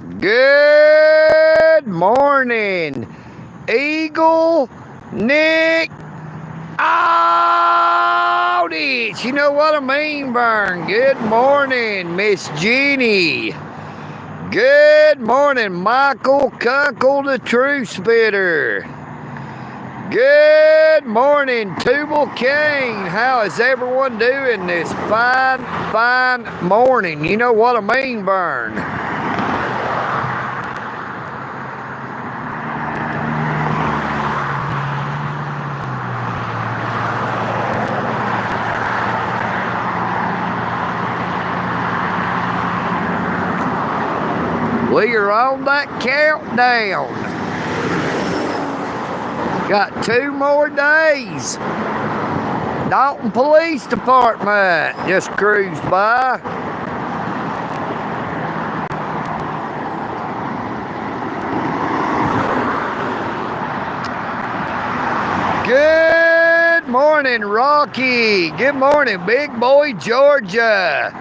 Good morning, EagleNick Audits. You know what I mean, Vern? Good morning, Miss Jeannie. Good morning, Michael Cuckle, the Truth Spitter. Good morning, Tubal Kane. How is everyone doing this fine morning? You know what I mean, Vern? We are on that countdown. Got 2 more days. Dalton Police Department just cruised by. Good morning, Rocky. Good morning, Big Boy, Georgia.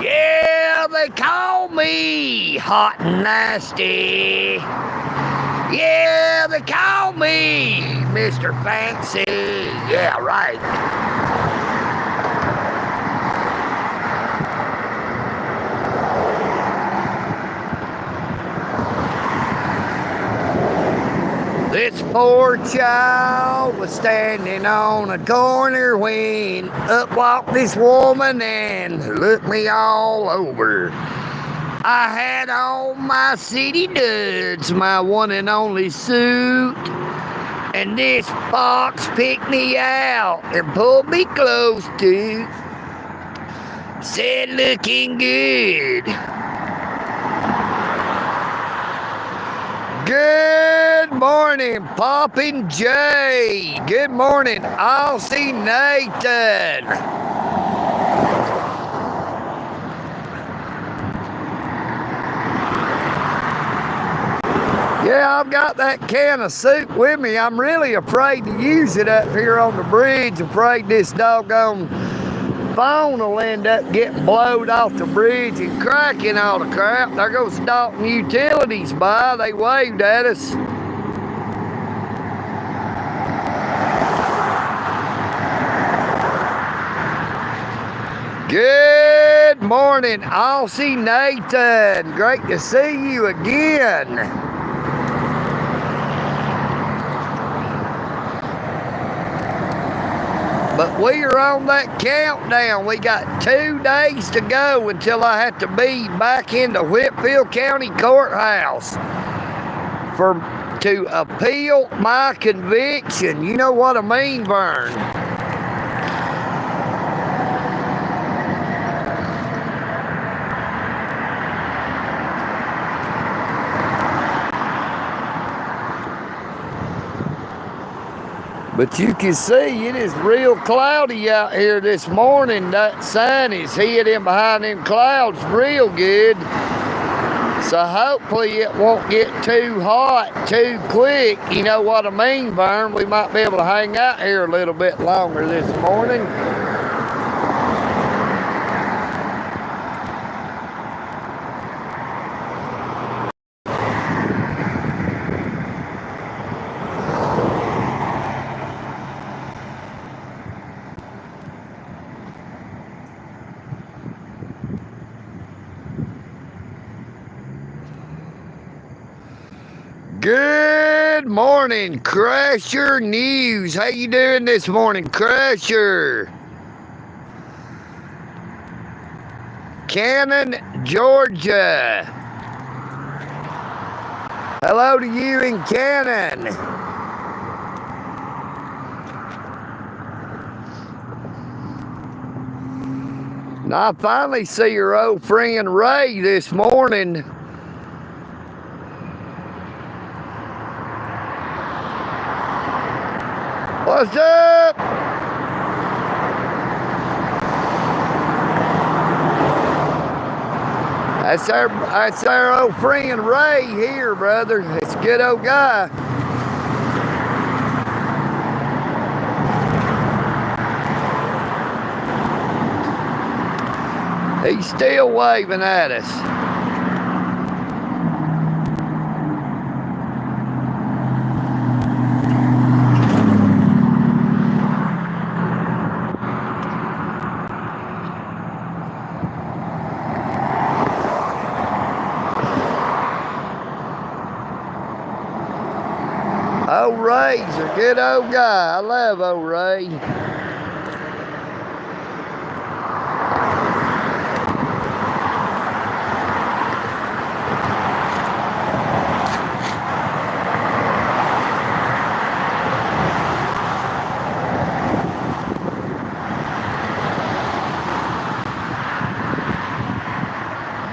Yeah, they call me hot and nasty. Yeah, they call me Mr. Fancy. Yeah, right. This poor child was standing on a corner when up walked this woman and looked me all over. I had on my city duds, my one and only suit, and this fox picked me out and pulled me close to. Said, looking good. Good morning, Poppin' J. Good morning, Aussie Nathan. Yeah, I've got that can of soup with me. I'm really afraid to use it up here on the bridge. Afraid this doggone phone will end up getting blowed off the bridge and cracking all the crap. There goes Dalton Utilities by. They waved at us. Good morning, Aussie Nathan. Great to see you again. But we are on that countdown. We got 2 days to go until I have to be back into Whitfield County Courthouse to appeal my conviction. You know what I mean, Vern? But you can see it is real cloudy out here this morning. That sun is hidden behind them clouds real good. So hopefully it won't get too hot too quick. You know what I mean, Vern? We might be able to hang out here a little bit longer this morning. Good morning, Crusher News. How you doing this morning, Crusher? Cannon, Georgia. Hello to you in Cannon. Now I finally see your old friend Ray this morning. What's up? That's our old friend Ray here, brother. It's a good old guy. He's still waving at us. Old Ray's a good old guy. I love old Ray.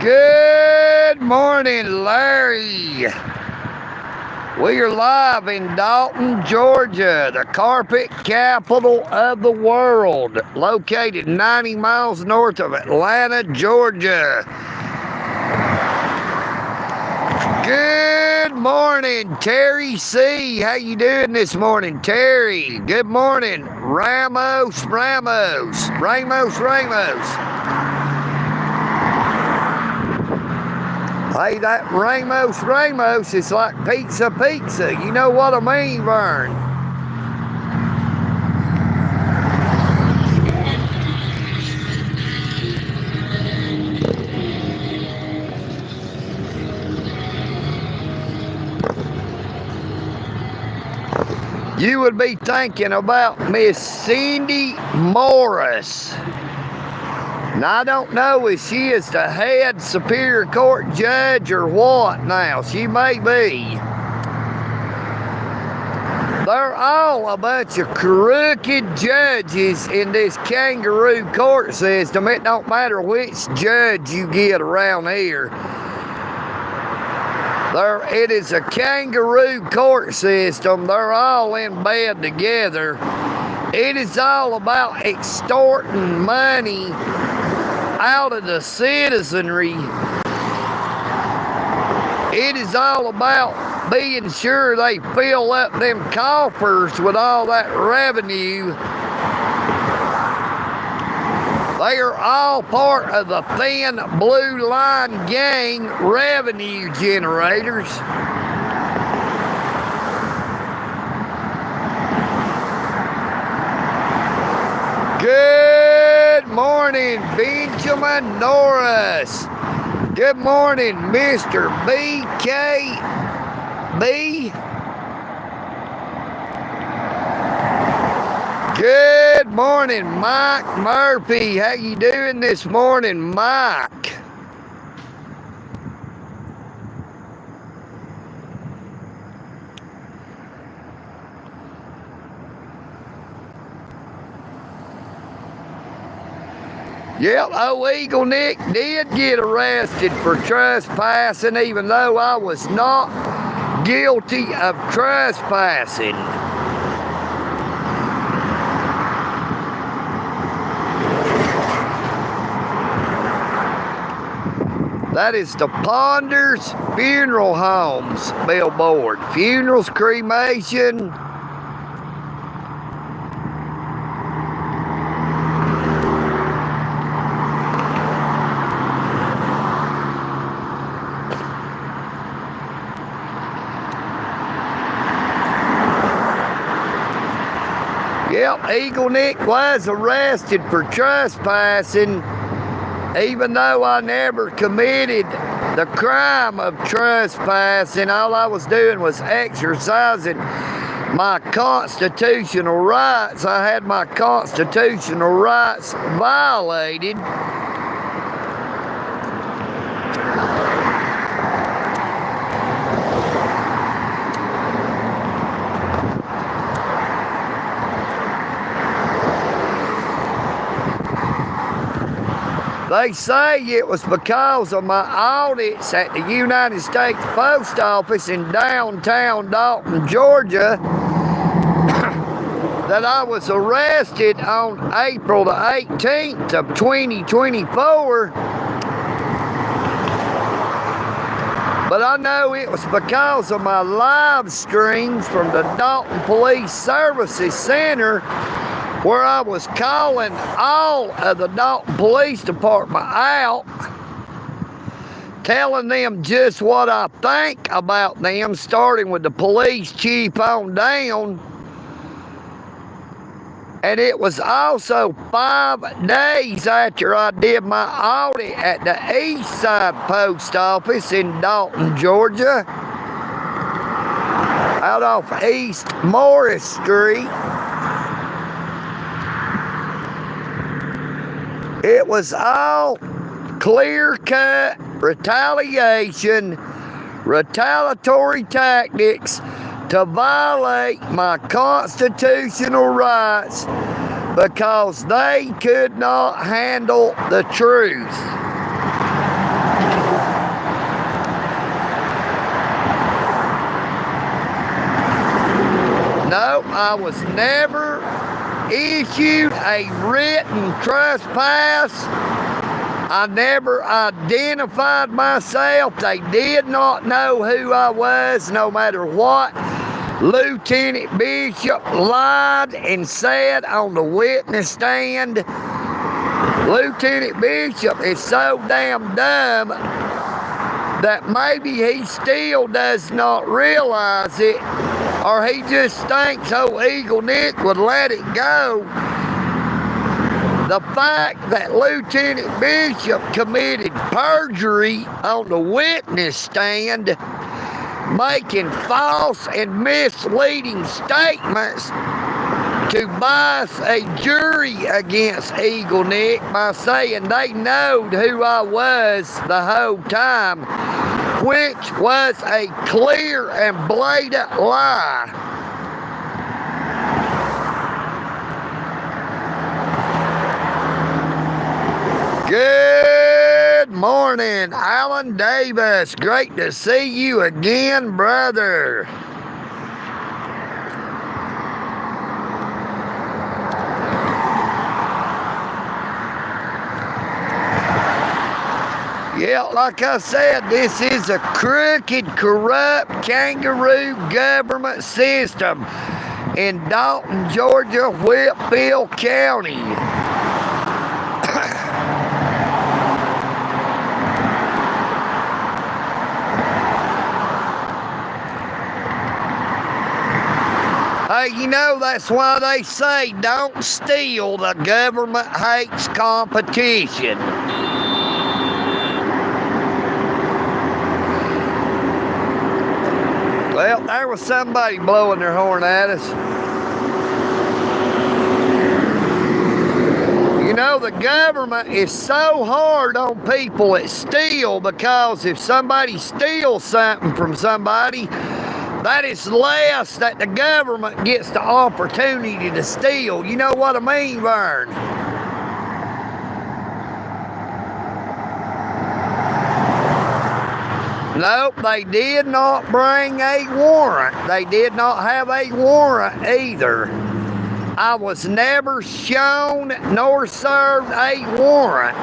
Good morning, Larry. We are live in Dalton, Georgia, the carpet capital of the world, located 90 miles north of Atlanta, Georgia. Good morning, Terry C. How you doing this morning, Terry? Good morning, Ramos. Hey, that Ramos is like pizza. You know what I mean, Vern? You would be thinking about Miss Cindy Morris. Now, I don't know if she is the head Superior Court judge or what now. She may be. They're all a bunch of crooked judges in this kangaroo court system. It don't matter which judge you get around here. It is a kangaroo court system. They're all in bed together. It is all about extorting money out of the citizenry. It is all about being sure they fill up them coffers with all that revenue. They are all part of the thin blue line gang revenue generators. Good morning, Benjamin Norris. Good morning, Mr. BKB. Good morning, Mike Murphy. How you doing this morning, Mike? Yep, EagleNick did get arrested for trespassing, even though I was not guilty of trespassing. That is the Ponders Funeral Homes billboard. Funerals, cremation. Yep, EagleNick was arrested for trespassing, even though I never committed the crime of trespassing. All I was doing was exercising my constitutional rights. I had my constitutional rights violated. They say it was because of my audits at the United States Post Office in downtown Dalton, Georgia, that I was arrested on April the 18th of 2024. But I know it was because of my live streams from the Dalton Police Services Center where I was calling all of the Dalton Police Department out, telling them just what I think about them, starting with the police chief on down. And it was also 5 days after I did my audit at the East Side Post Office in Dalton, Georgia, out off East Morris Street. It was all clear-cut retaliation, retaliatory tactics to violate my constitutional rights because they could not handle the truth. No, I was never issued a written trespass. I never identified myself. They did not know who I was, no matter what Lieutenant Bishop lied and said on the witness stand. Lieutenant Bishop is so damn dumb that maybe he still does not realize it, or he just thinks, oh, EagleNick would let it go. The fact that Lieutenant Bishop committed perjury on the witness stand, making false and misleading statements to bias a jury against EagleNick by saying they knowed who I was the whole time, which was a clear and blatant lie. Good morning, Alan Davis. Great to see you again, brother. Yeah, like I said, this is a crooked, corrupt, kangaroo government system in Dalton, Georgia, Whitfield County. Hey, you know, that's why they say don't steal. The government hates competition. Well, there was somebody blowing their horn at us. You know, the government is so hard on people that steal, because if somebody steals something from somebody, that is less that the government gets the opportunity to steal. You know what I mean, Vern? Nope, they did not bring a warrant. They did not have a warrant either. I was never shown nor served a warrant.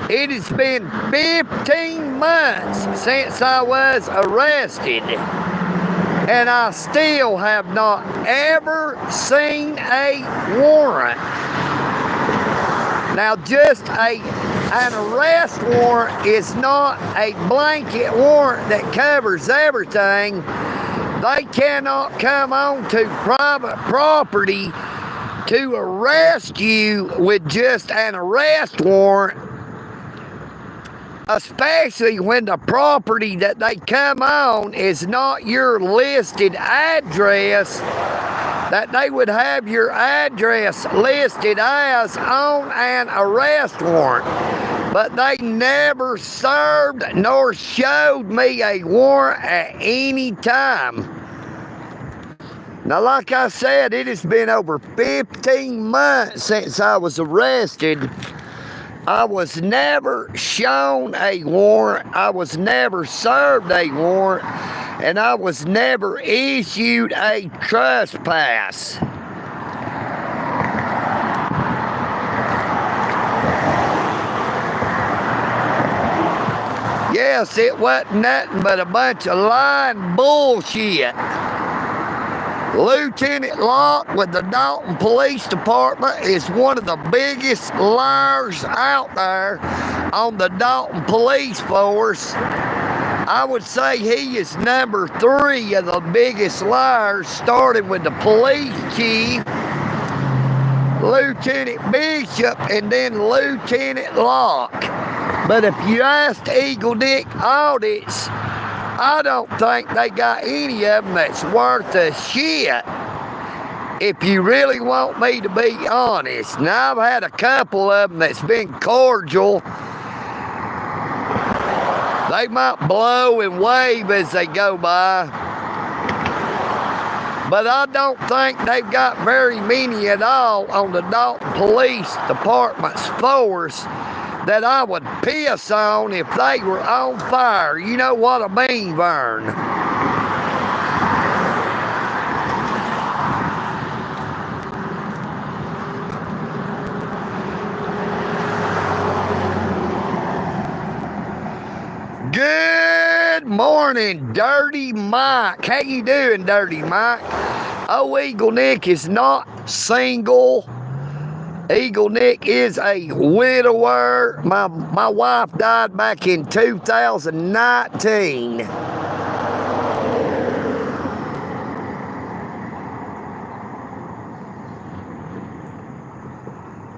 It has been 15 months since I was arrested, and I still have not ever seen a warrant. Now, just an arrest warrant is not a blanket warrant that covers everything. They cannot come onto private property to arrest you with just an arrest warrant, especially when the property that they come on is not your listed address, that they would have your address listed as on an arrest warrant. But they never served nor showed me a warrant at any time. Now, like I said, it has been over 15 months since I was arrested. I was never shown a warrant. I was never served a warrant. And I was never issued a trespass. Yes, it wasn't nothing but a bunch of lying bullshit. Lieutenant Locke with the Dalton Police Department is one of the biggest liars out there on the Dalton Police Force. I would say he is number 3 of the biggest liars, starting with the police chief, Lieutenant Bishop, and then Lieutenant Locke. But if you ask EagleNick audits, I don't think they got any of them that's worth a shit, if you really want me to be honest. Now, I've had a couple of them that's been cordial. They might blow and wave as they go by, but I don't think they've got very many at all on the Dalton Police Department's force that I would piss on if they were on fire. You know what I mean, Vern? Good morning, Dirty Mike. How you doing, Dirty Mike? Oh, EagleNick is not single. EagleNick is a widower. My wife died back in 2019.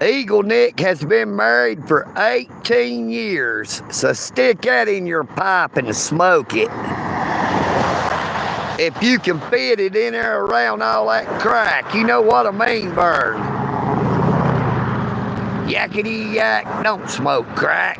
EagleNick has been married for 18 years, so stick that in your pipe and smoke it. If you can fit it in there around all that crack, you know what I mean, Vern? Yakety yak, don't smoke crack.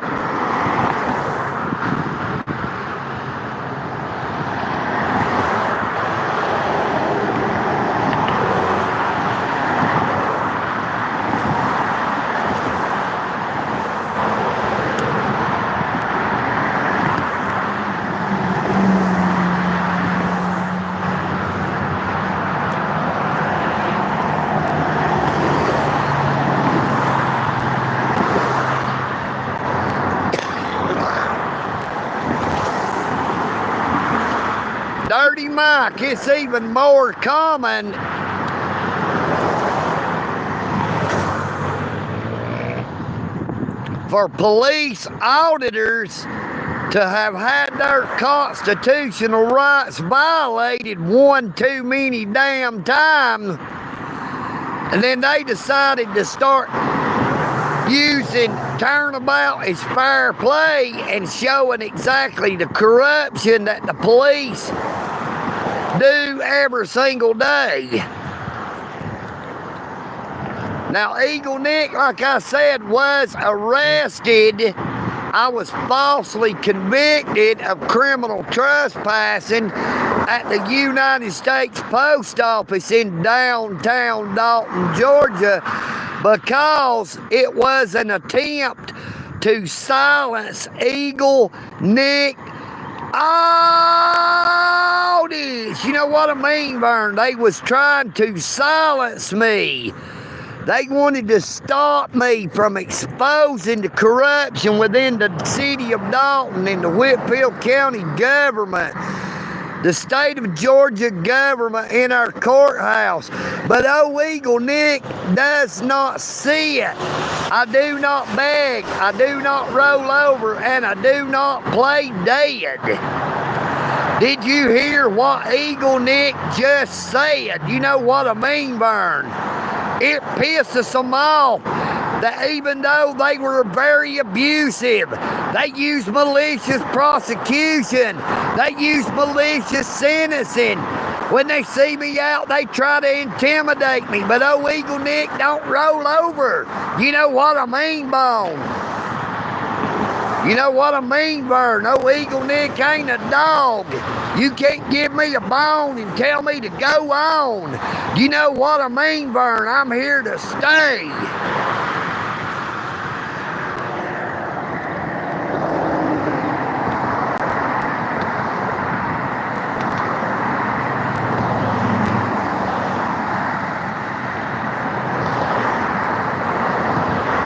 Dirty Mike, it's even more common for police auditors to have had their constitutional rights violated one too many damn times, and then they decided to start using turnabout as fair play and showing exactly the corruption that the police do every single day. Now, EagleNick, like I said, was arrested. I was falsely convicted of criminal trespassing at the United States Post Office in downtown Dalton, Georgia, because it was an attempt to silence EagleNick audits. You know what I mean, Vern? They was trying to silence me. They wanted to stop me from exposing the corruption within the city of Dalton and the Whitfield County government, the state of Georgia government, in our courthouse. But EagleNick does not see it. I do not beg, I do not roll over, and I do not play dead. Did you hear what EagleNick just said? You know what I mean, Vern? It pisses them off that even though they were very abusive, they used malicious prosecution, they used malicious sentencing. When they see me out, they try to intimidate me, but EagleNick don't roll over. You know what I mean, Bone? You know what I mean, Vern? EagleNick ain't a dog. You can't give me a bone and tell me to go on. You know what I mean, Vern? I'm here to stay.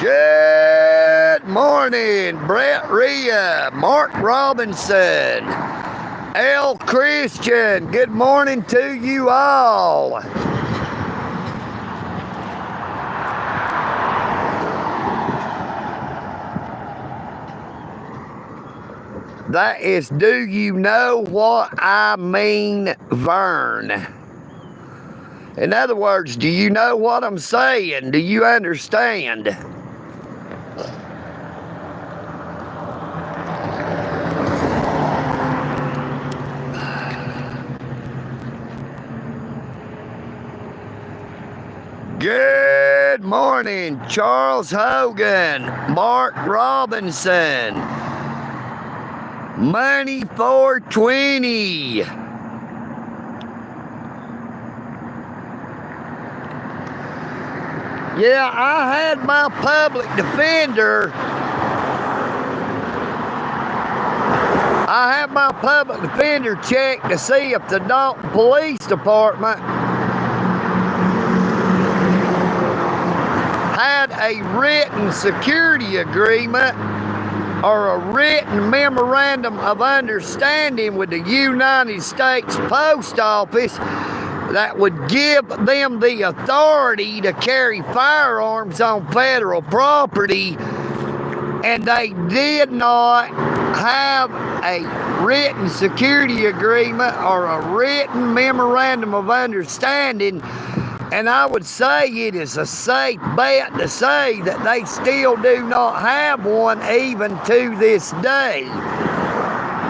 Good morning, Brett Rhea, Mark Robinson, L. Christian, good morning to you all. That is, do you know what I mean, Vern? In other words, do you know what I'm saying? Do you understand? Good morning, Charles Hogan, Mark Robinson, Money 420. Yeah, I had my public defender. I had my public defender check to see if the Dalton Police Department had a written security agreement or a written memorandum of understanding with the United States Post Office that would give them the authority to carry firearms on federal property, and they did not have a written security agreement or a written memorandum of understanding. And I would say it is a safe bet to say that they still do not have one even to this day.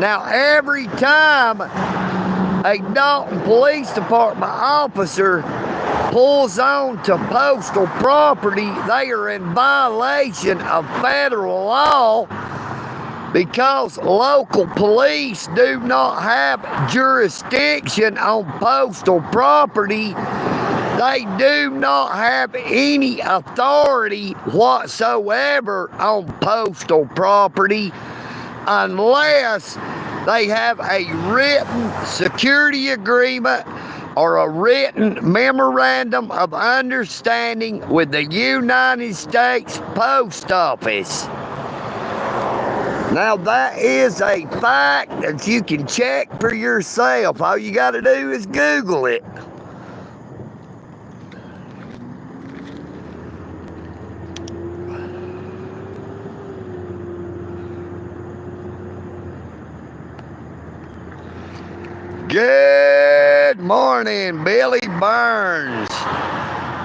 Now, every time a Dalton Police Department officer pulls on to postal property, they are in violation of federal law because local police do not have jurisdiction on postal property. They do not have any authority whatsoever on postal property unless they have a written security agreement or a written memorandum of understanding with the United States Post Office. Now, that is a fact that you can check for yourself. All you got to do is Google it. Good morning, Billy Burns.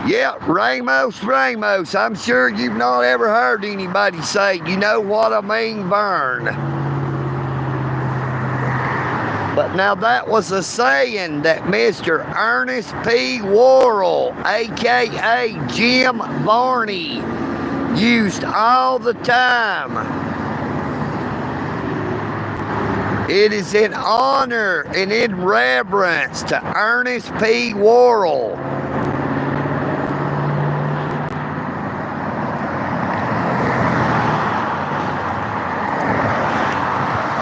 Yeah, Ramos. I'm sure you've not ever heard anybody say, you know what I mean, Vern. But now that was a saying that Mr. Ernest P. Worrell, a.k.a. Jim Varney, used all the time. It is in honor and in reverence to Ernest P. Worrell.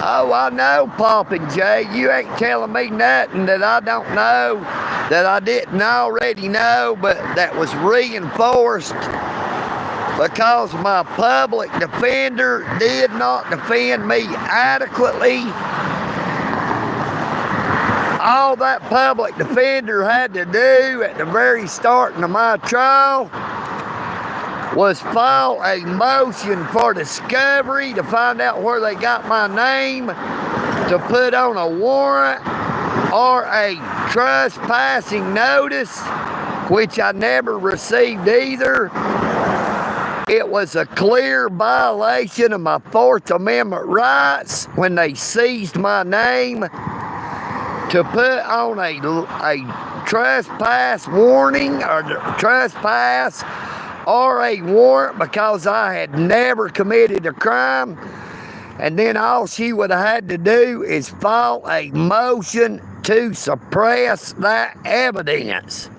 Oh, I know, Poppin' Jay. You ain't telling me nothing that I don't know, that I didn't already know, but that was reinforced because my public defender did not defend me adequately. All that public defender had to do at the very starting of my trial was file a motion for discovery to find out where they got my name, to put on a warrant or a trespassing notice, which I never received either. It was a clear violation of my Fourth Amendment rights when they seized my name to put on a trespass warning or trespass or a warrant because I had never committed a crime. And then all she would have had to do is file a motion to suppress that evidence.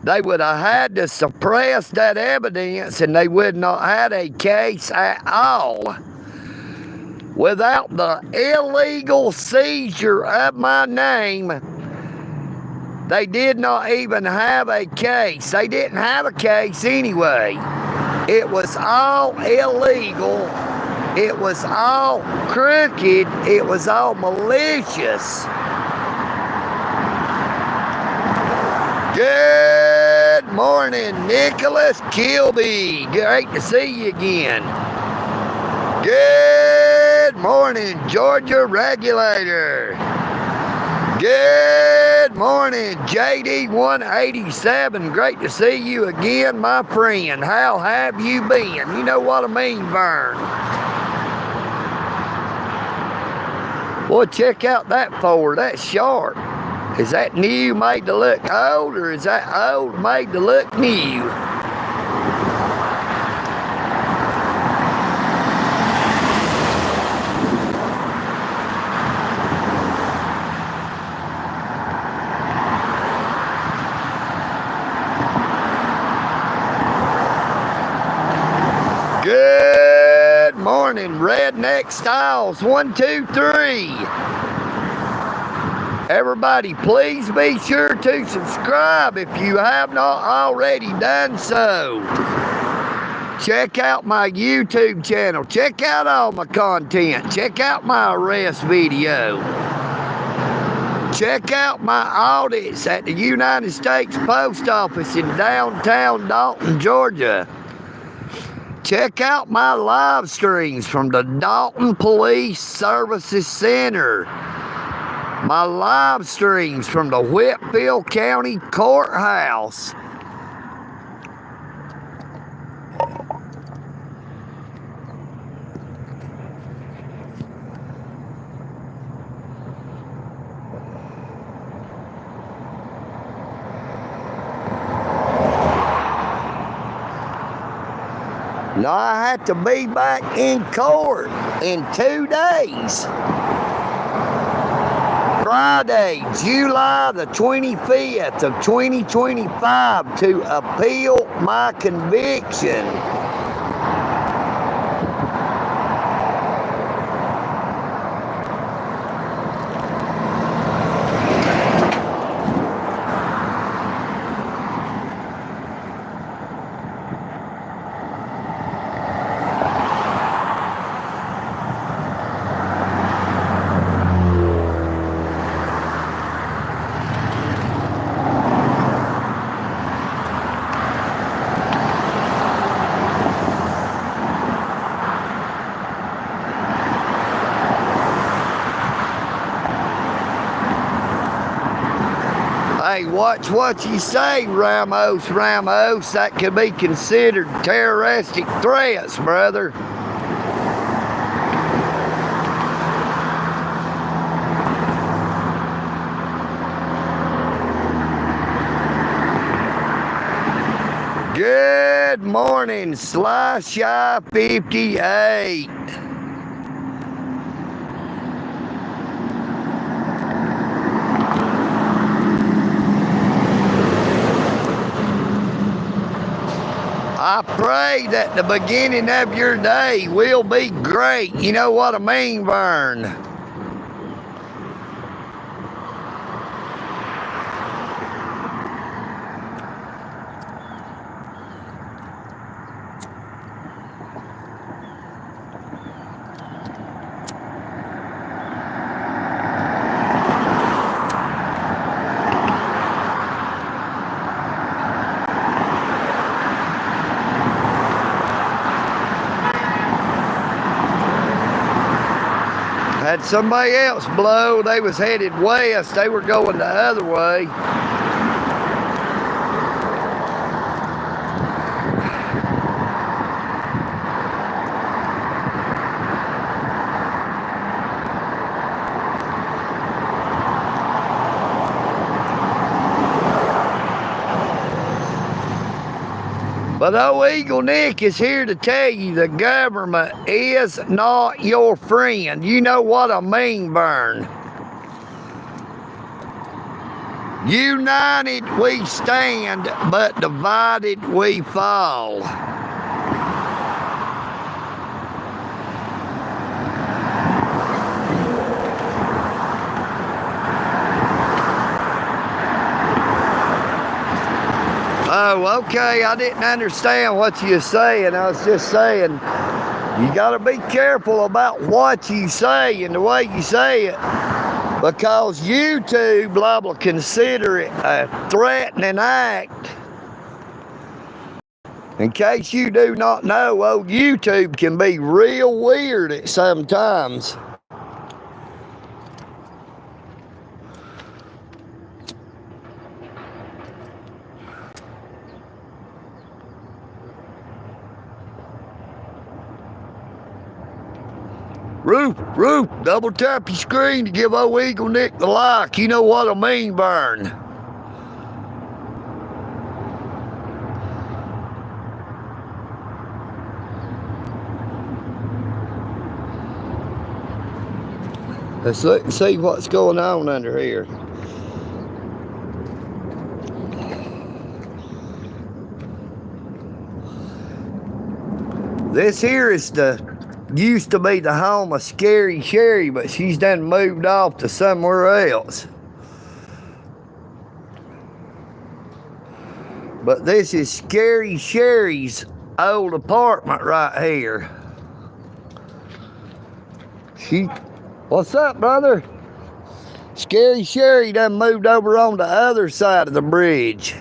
They would have had to suppress that evidence, and they would not have had a case at all. Without the illegal seizure of my name, they did not even have a case. They didn't have a case anyway. It was all illegal It was all crooked. It was all malicious. Good morning, Nicholas Kilby. Great to see you again. Good morning, Georgia Regulator. Good morning, JD187. Great to see you again, my friend. How have you been? You know what I mean, Vern. Well, check out that Ford. That's sharp. Is that new made to look old, or is that old made to look new? Good morning, Redneck Styles 123. Everybody, please be sure to subscribe if you have not already done so. Check out my YouTube channel. Check out all my content. Check out my arrest video. Check out my audits at the United States Post Office in downtown Dalton, Georgia. Check out my live streams from the Dalton Police Services Center. My live streams from the Whitfield County Courthouse. Now I have to be back in court in 2 days. Friday, July the 25th of 2025 to appeal my conviction. Hey, watch what you say, Ramos. That could be considered terroristic threats, brother. Good morning, Sly 58. I pray that the beginning of your day will be great. You know what I mean, Vern? Had somebody else blow. They was headed west. They were going the other way. But old EagleNick is here to tell you the government is not your friend. You know what I mean, Vern. United we stand, but divided we fall. Oh, okay, I didn't understand what you were saying. I was just saying, You got to be careful about what you say and the way you say it, because YouTube will consider it a threatening act. In case you do not know, old YouTube can be real weird at some times. Roof, double tap your screen to give old EagleNick the like. You know what I mean, burn. Let's look and see what's going on under here. This here is used to be the home of Scary Sherry, but she's done moved off to somewhere else. But this is Scary Sherry's old apartment right here. What's up, brother? Scary Sherry done moved over on the other side of the bridge.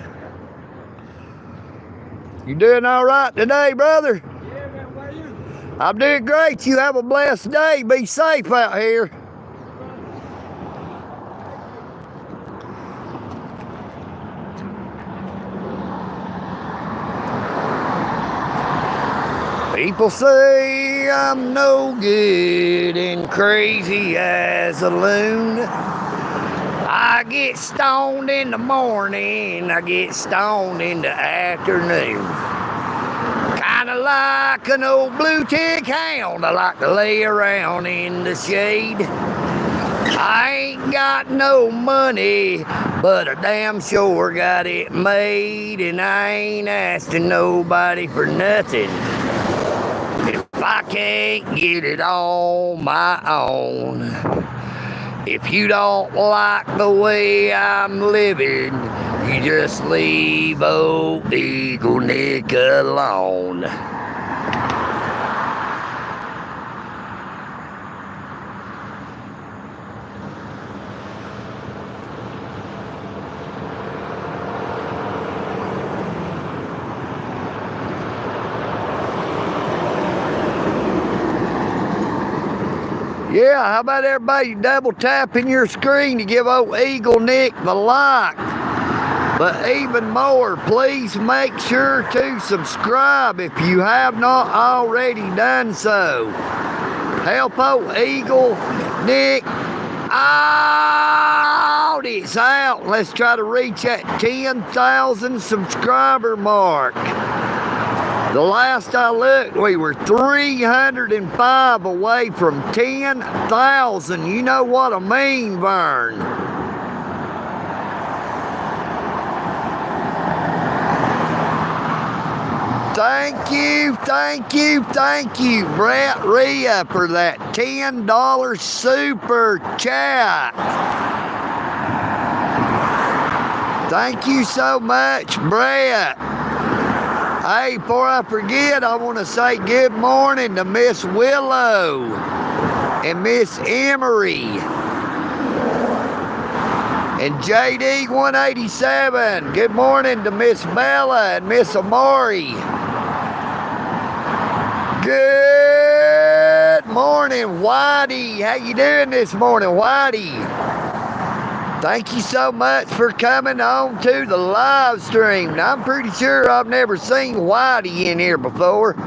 You doing all right today, brother? I'm doing great. You have a blessed day. Be safe out here. People say I'm no good and crazy as a loon. I get stoned in the morning, I get stoned in the afternoon. Kinda like an old blue tick hound, I like to lay around in the shade. I ain't got no money, but I damn sure got it made, and I ain't asking nobody for nothing if I can't get it on my own. If you don't like the way I'm living, you just leave old EagleNick alone. Yeah, how about everybody double tapping your screen to give old EagleNick the like? But even more, please make sure to subscribe if you have not already done so. Help old EagleNick out. It's out. Let's try to reach that 10,000 subscriber mark. The last I looked, we were 305 away from 10,000. You know what I mean, Vern? Thank you, Brett Rhea, for that $10 super chat. Thank you so much, Brett. Hey, before I forget, I want to say good morning to Miss Willow and Miss Emery and JD187. Good morning to Miss Bella and Miss Amari. Good morning, Whitey. How you doing this morning, Whitey? Thank you so much for coming on to the live stream. Now, I'm pretty sure I've never seen Whitey in here before.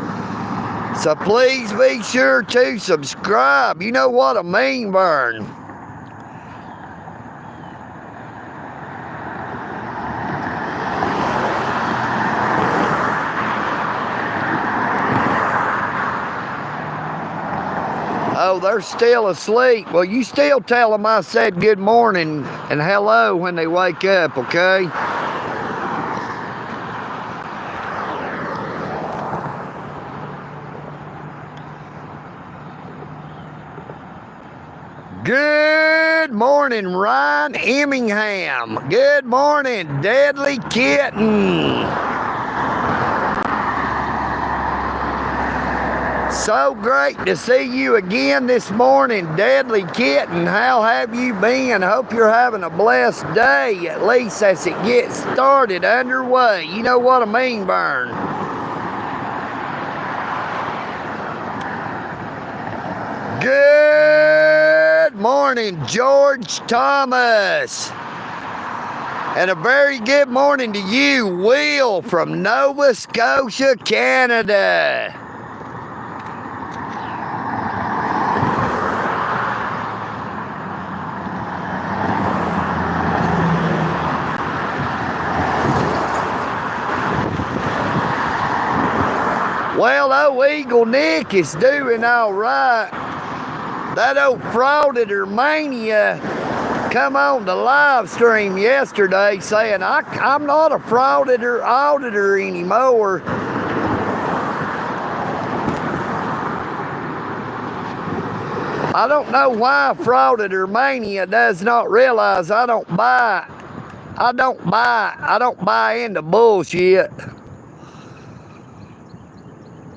So please be sure to subscribe. You know what I mean, Vern. Oh, they're still asleep. Well, you still tell them I said good morning and hello when they wake up, okay? Good morning, Ryan Emmingham. Good morning, Deadly Kitten. So great to see you again this morning, Deadly Kitten. How have you been? Hope you're having a blessed day, at least as it gets started underway. You know what I mean, Burn? Good morning, George Thomas. And a very good morning to you, Will, from Nova Scotia, Canada. Well, old EagleNick is doing all right. That old frauditor mania come on the live stream yesterday saying, I'm not a frauditor auditor anymore. I don't know why frauditor mania does not realize I don't buy into bullshit.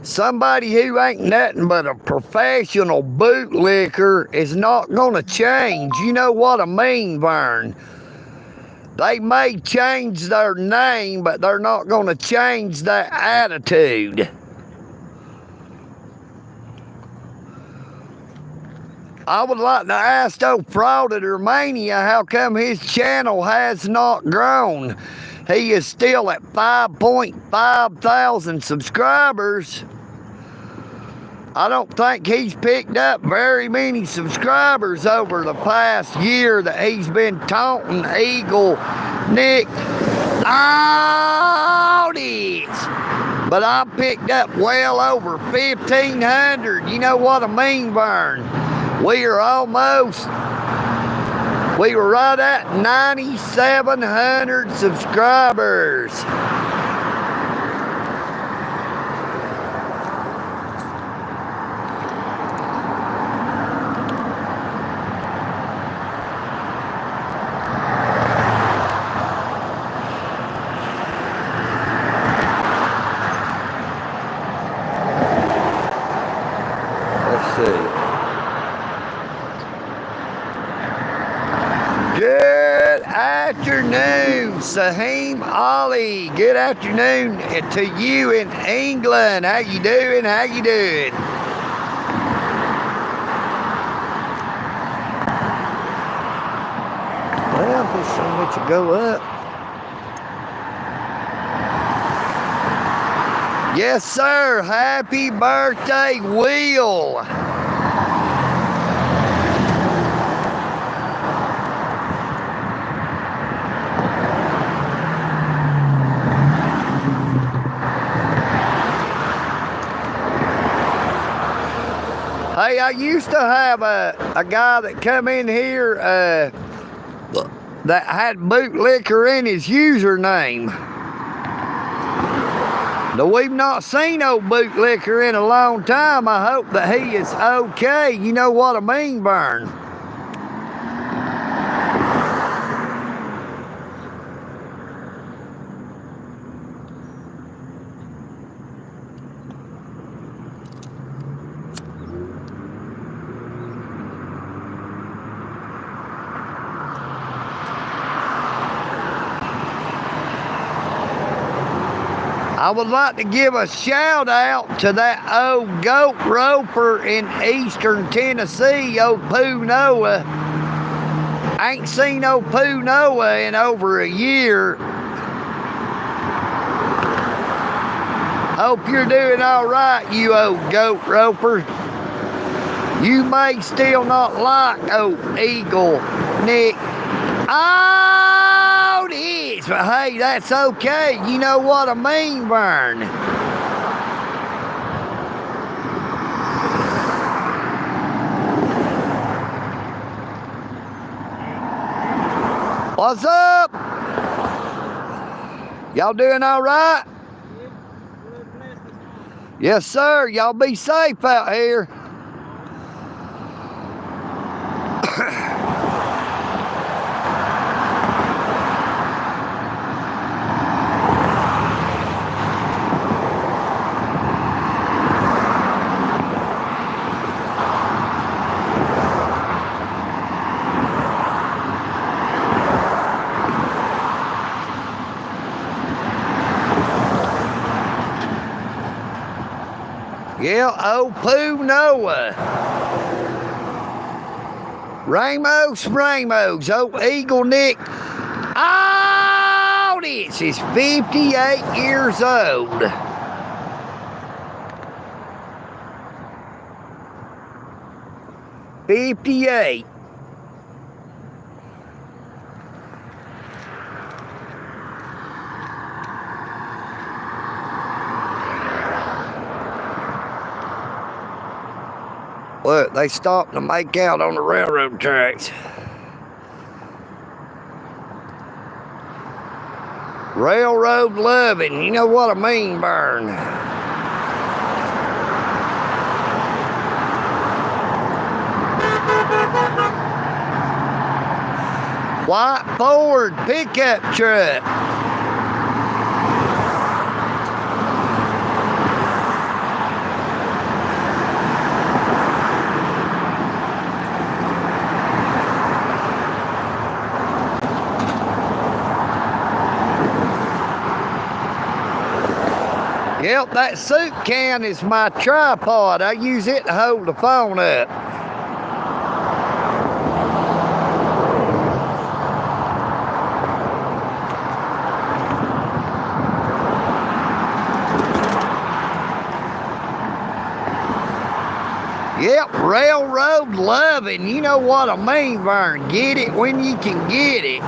Somebody who ain't nothing but a professional bootlicker is not gonna change. You know what I mean, Vern? They may change their name, but they're not gonna change that attitude. I would like to ask old Frauditor Mania how come his channel has not grown. He is still at 5.5 thousand subscribers. I don't think he's picked up very many subscribers over the past year that he's been taunting EagleNick audits. But I picked up well over 1,500. You know what I mean, Vern? We were right at 9,700 subscribers. Let's see. Good afternoon, Saheem Ali. Good afternoon to you in England. How you doing? How you doing? Well, this thing lets you go up. Yes, sir. Happy birthday, Will. Hey, I used to have a guy that come in here that had bootlicker in his username. Though we've not seen old bootlicker in a long time, I hope that he is okay. You know what I mean, Vern? I would like to give a shout out to that old goat roper in eastern Tennessee, old Pooh Noah. I ain't seen old Pooh Noah in over a year. Hope you're doing all right, you old goat roper. You may still not like old EagleNick audits, but hey, that's okay. You know what I mean, Vern? What's up? Y'all doing all right? Yes, sir. Y'all be safe out here. Yeah, old Pooh Noah. Ramos, old EagleNick. Oh, this is 58 years old. '58. Look, they stopped to make out on the railroad tracks. Railroad loving, you know what I mean, Vern. White Ford pickup truck. Yep, that soup can is my tripod. I use it to hold the phone up. Yep, railroad loving. You know what I mean, Vern. Get it when you can get it.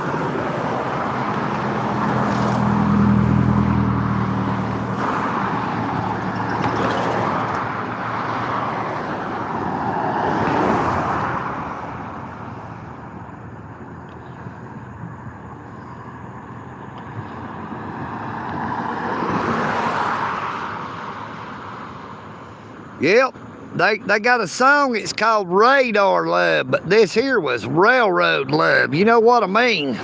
Yep, they got a song, it's called Radar Love, but this here was Railroad Love. You know what I mean?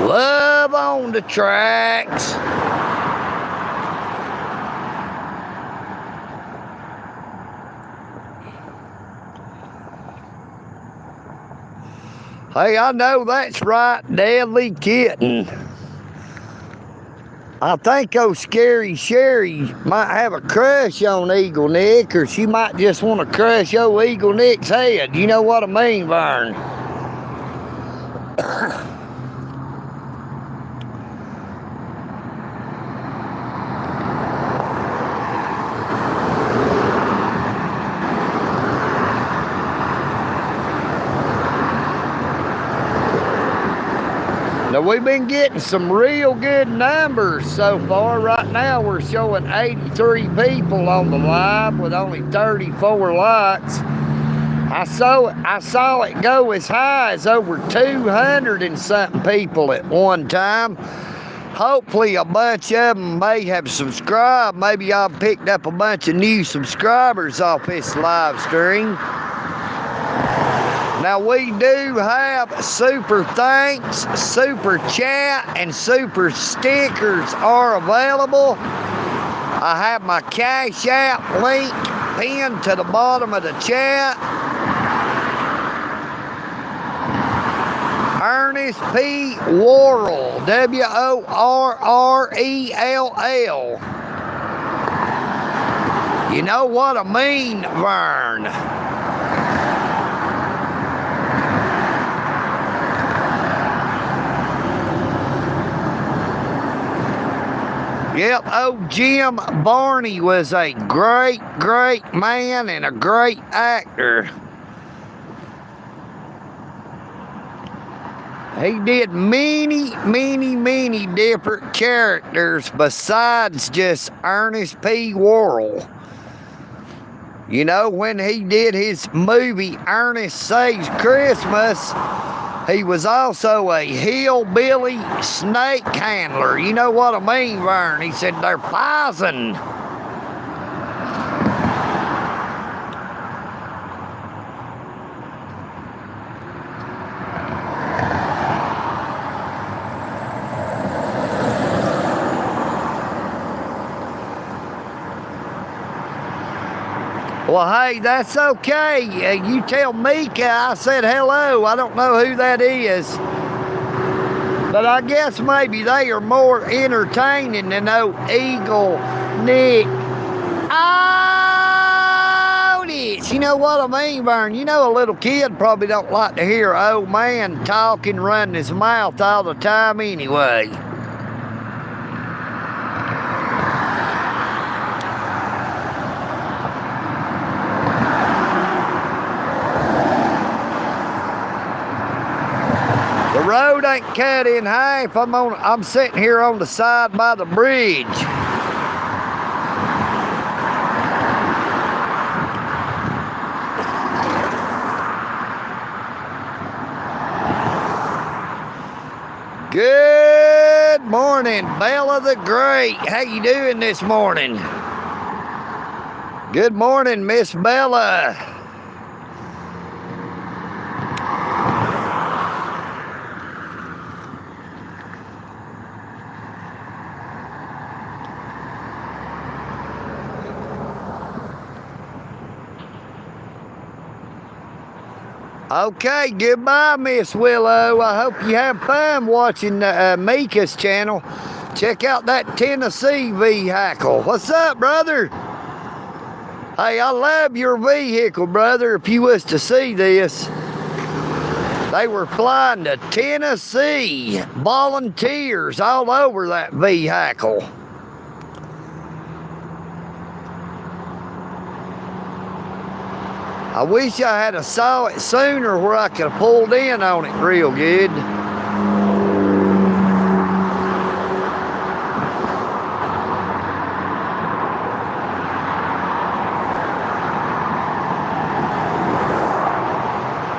Love on the tracks. Hey, I know that's right, Deadly Kitten. I think old Scary Sherry might have a crush on EagleNick, or she might just want to crush old EagleNick's head. You know what I mean, Vern? Now, we've been getting some real good numbers so far. Right now, we're showing 83 people on the live with only 34 likes. I saw it go as high as over 200 and something people at one time. Hopefully, a bunch of them may have subscribed. Maybe I've picked up a bunch of new subscribers off this live stream. Now, we do have super thanks, super chat, and super stickers are available. I have my Cash App link pinned to the bottom of the chat. Ernest P. Worrell, W-O-R-R-E-L-L. You know what I mean, Vern? Yep, old Jim Barney was a great man and a great actor. He did many different characters besides just Ernest P. Worrell. You know, when he did his movie Ernest Saves Christmas, he was also a hillbilly snake handler. You know what I mean, Vern? He said they're poison. Well, hey, that's okay. You tell Mika I said hello. I don't know who that is. But I guess maybe they are more entertaining than old EagleNick Oh, this. You know what I mean, Vern? You know a little kid probably don't like to hear an old man talking, running his mouth all the time anyway. The road ain't cut in half. I'm sitting here on the side by the bridge. Good morning, Bella the Great. How you doing this morning? Good morning, Miss Bella. Okay, goodbye, Miss Willow. I hope you have fun watching Mika's channel. Check out that Tennessee vehicle. What's up, brother? Hey, I love your vehicle, brother. If you was to see this, they were flying to Tennessee. Volunteers all over that vehicle. I wish I had saw it sooner where I could have pulled in on it real good.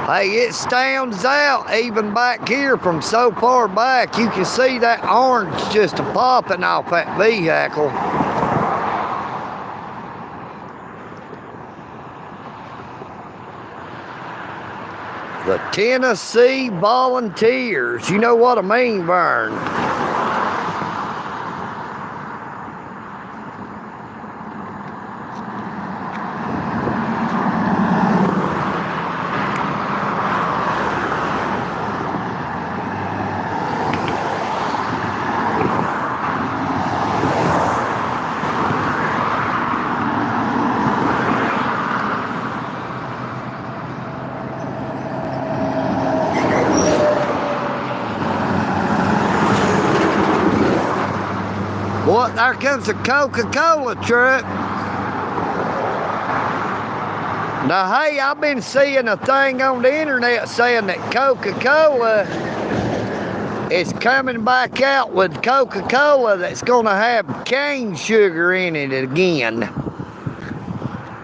Hey, it stands out even back here from so far back. You can see that orange just popping off that vehicle. The Tennessee Volunteers. You know what I mean, Vern? What? There comes a Coca-Cola truck. Now, hey, I've been seeing a thing on the internet saying that Coca-Cola is coming back out with Coca-Cola that's going to have cane sugar in it again.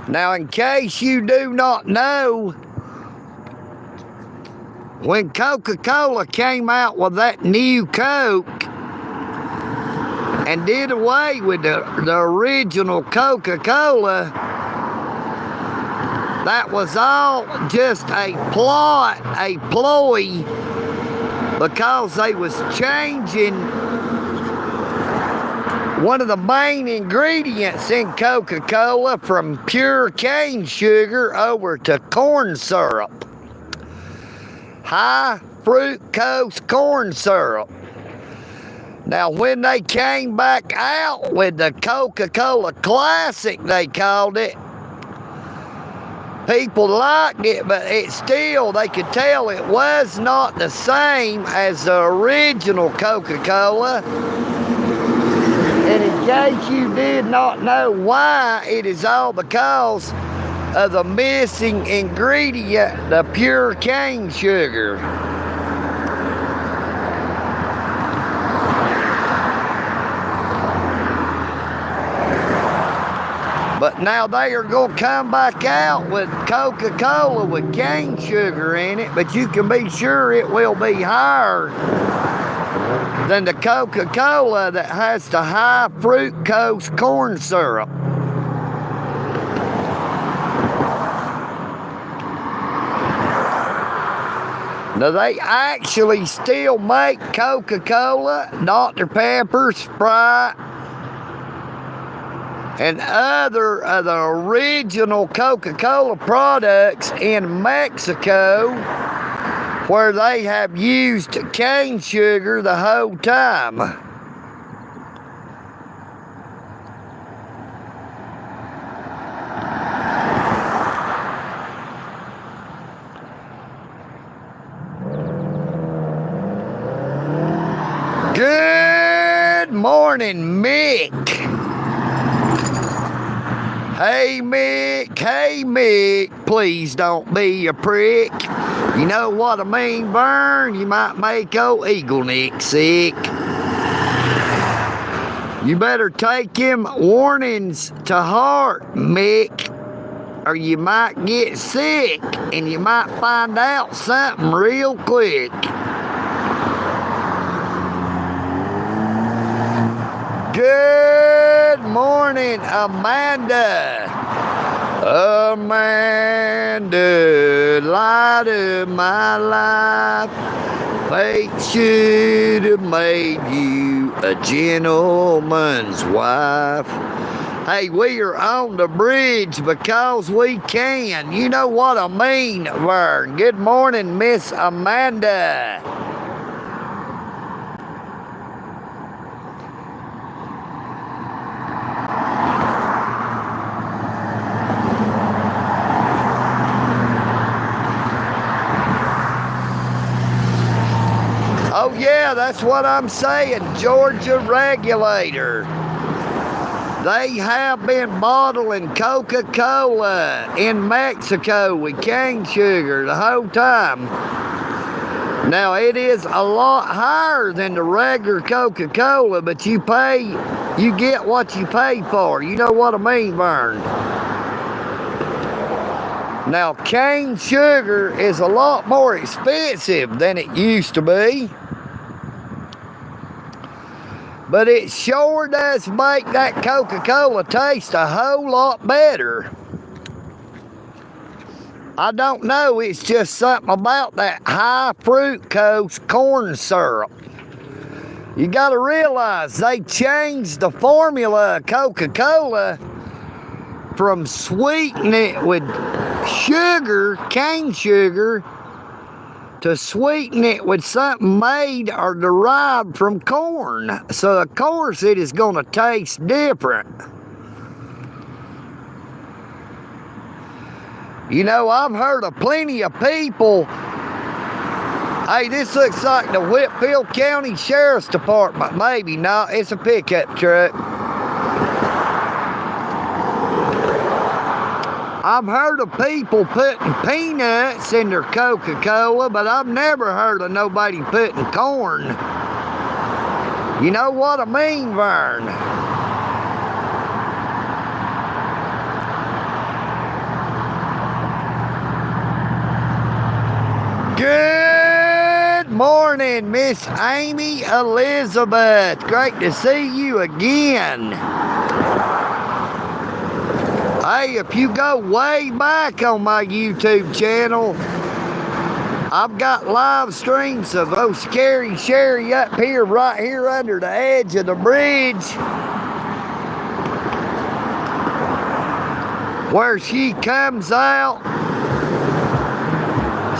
Now, in case you do not know, when Coca-Cola came out with that new Coke, and did away with the original Coca-Cola, that was all just a plot, a ploy, because they was changing one of the main ingredients in Coca-Cola from pure cane sugar over to corn syrup. High fructose corn syrup. Now, when they came back out with the Coca-Cola Classic, they called it, people liked it, but it still, they could tell it was not the same as the original Coca-Cola. And in case you did not know why, it is all because of the missing ingredient, the pure cane sugar. But now they are going to come back out with Coca-Cola with cane sugar in it, but you can be sure it will be higher than the Coca-Cola that has the high fructose corn syrup. Now they actually still make Coca-Cola, Dr. Pepper, Sprite, and other of the original Coca-Cola products in Mexico, where they have used cane sugar the whole time. morning, Mick. Hey, Mick, please don't be a prick. You know what I mean, Vern? You might make old EagleNick sick. You better take him warnings to heart, Mick, or you might get sick and you might find out something real quick. Good morning, Amanda. Amanda, light of my life. Fate should have made you a gentleman's wife. Hey, we are on the bridge because we can. You know what I mean, Vern. Good morning, Miss Amanda. Oh yeah, that's what I'm saying, Georgia regulator. They have been bottling Coca-Cola in Mexico with cane sugar the whole time. Now it is a lot higher than the regular Coca-Cola, but you get what you pay for. You know what I mean, Vern? Now cane sugar is a lot more expensive than it used to be. But it sure does make that Coca-Cola taste a whole lot better. I don't know, it's just something about that high fructose corn syrup. You gotta realize they changed the formula of Coca-Cola from sweetening it with sugar, cane sugar, to sweeten it with something made or derived from corn. So of course it is going to taste different. You know, I've heard of plenty of people. Hey, this looks like the Whitfield County Sheriff's Department. Maybe not, it's a pickup truck. I've heard of people putting peanuts in their Coca-Cola, but I've never heard of nobody putting corn. You know what I mean, Vern? Good morning, Miss Amy Elizabeth. Great to see you again. Hey, if you go way back on my YouTube channel, I've got live streams of oh Scary Sherry up here, right here under the edge of the bridge, where she comes out.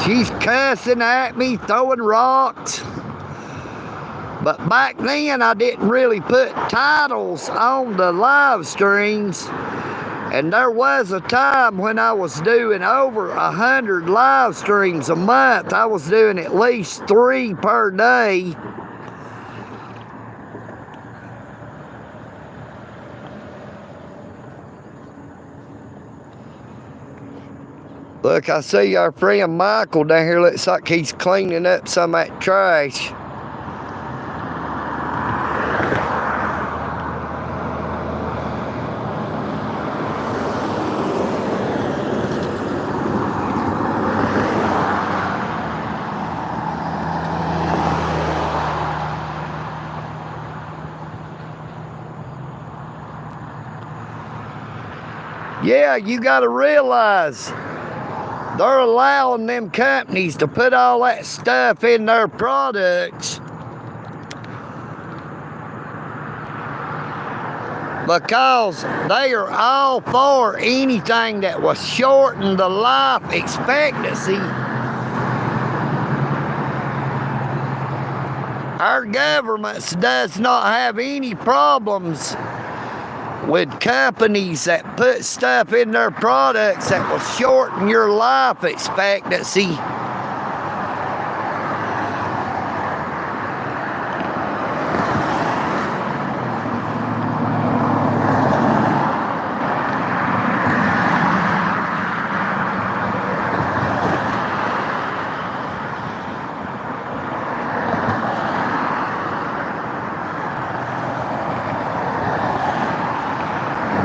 She's cussing at me, throwing rocks. But back then, I didn't really put titles on the live streams. And there was a time when I was doing over 100 live streams a month. I was doing at least 3 per day. Look, I see our friend Michael down here. Looks like he's cleaning up some of that trash. Yeah, you got to realize they're allowing them companies to put all that stuff in their products because they are all for anything that will shorten the life expectancy. Our government does not have any problems with companies that put stuff in their products that will shorten your life expectancy.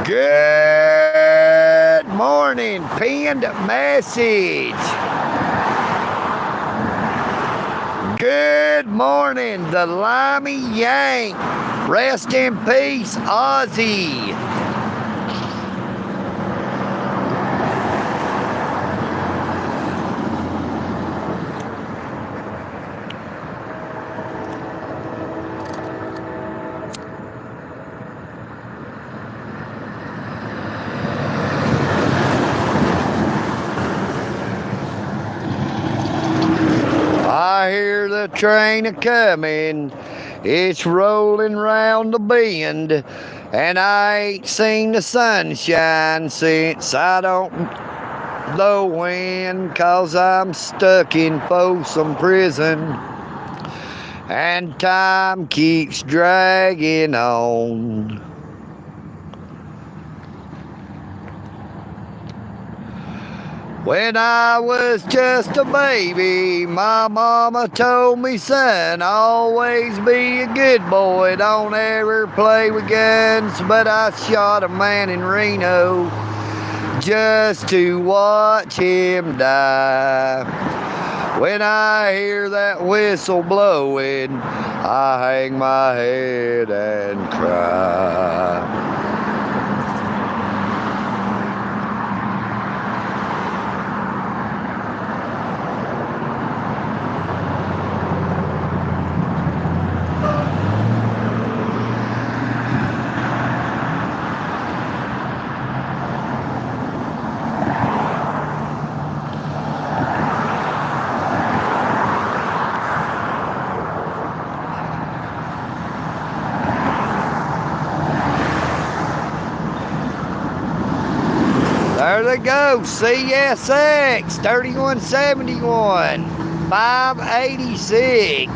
Good morning, pinned message. Good morning, the Limey Yank. Rest in peace, Ozzy. I hear the train a-comin', it's rolling round the bend, and I ain't seen the sunshine since I don't know when, 'cause I'm stuck in Folsom Prison, and time keeps dragging on. When I was just a baby, my mama told me, son, always be a good boy, don't ever play with guns. But I shot a man in Reno just to watch him die. When I hear that whistle blowing, I hang my head and cry. There they go, CSX 3171, 586.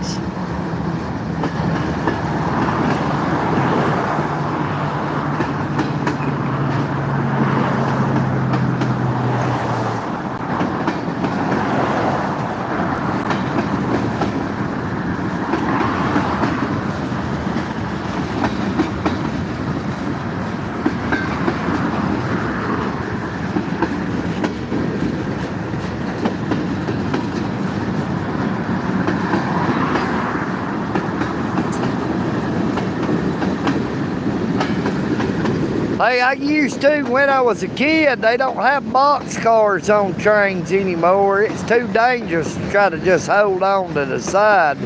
Hey, I used to when I was a kid. They don't have boxcars on trains anymore. It's too dangerous to try to just hold on to the side.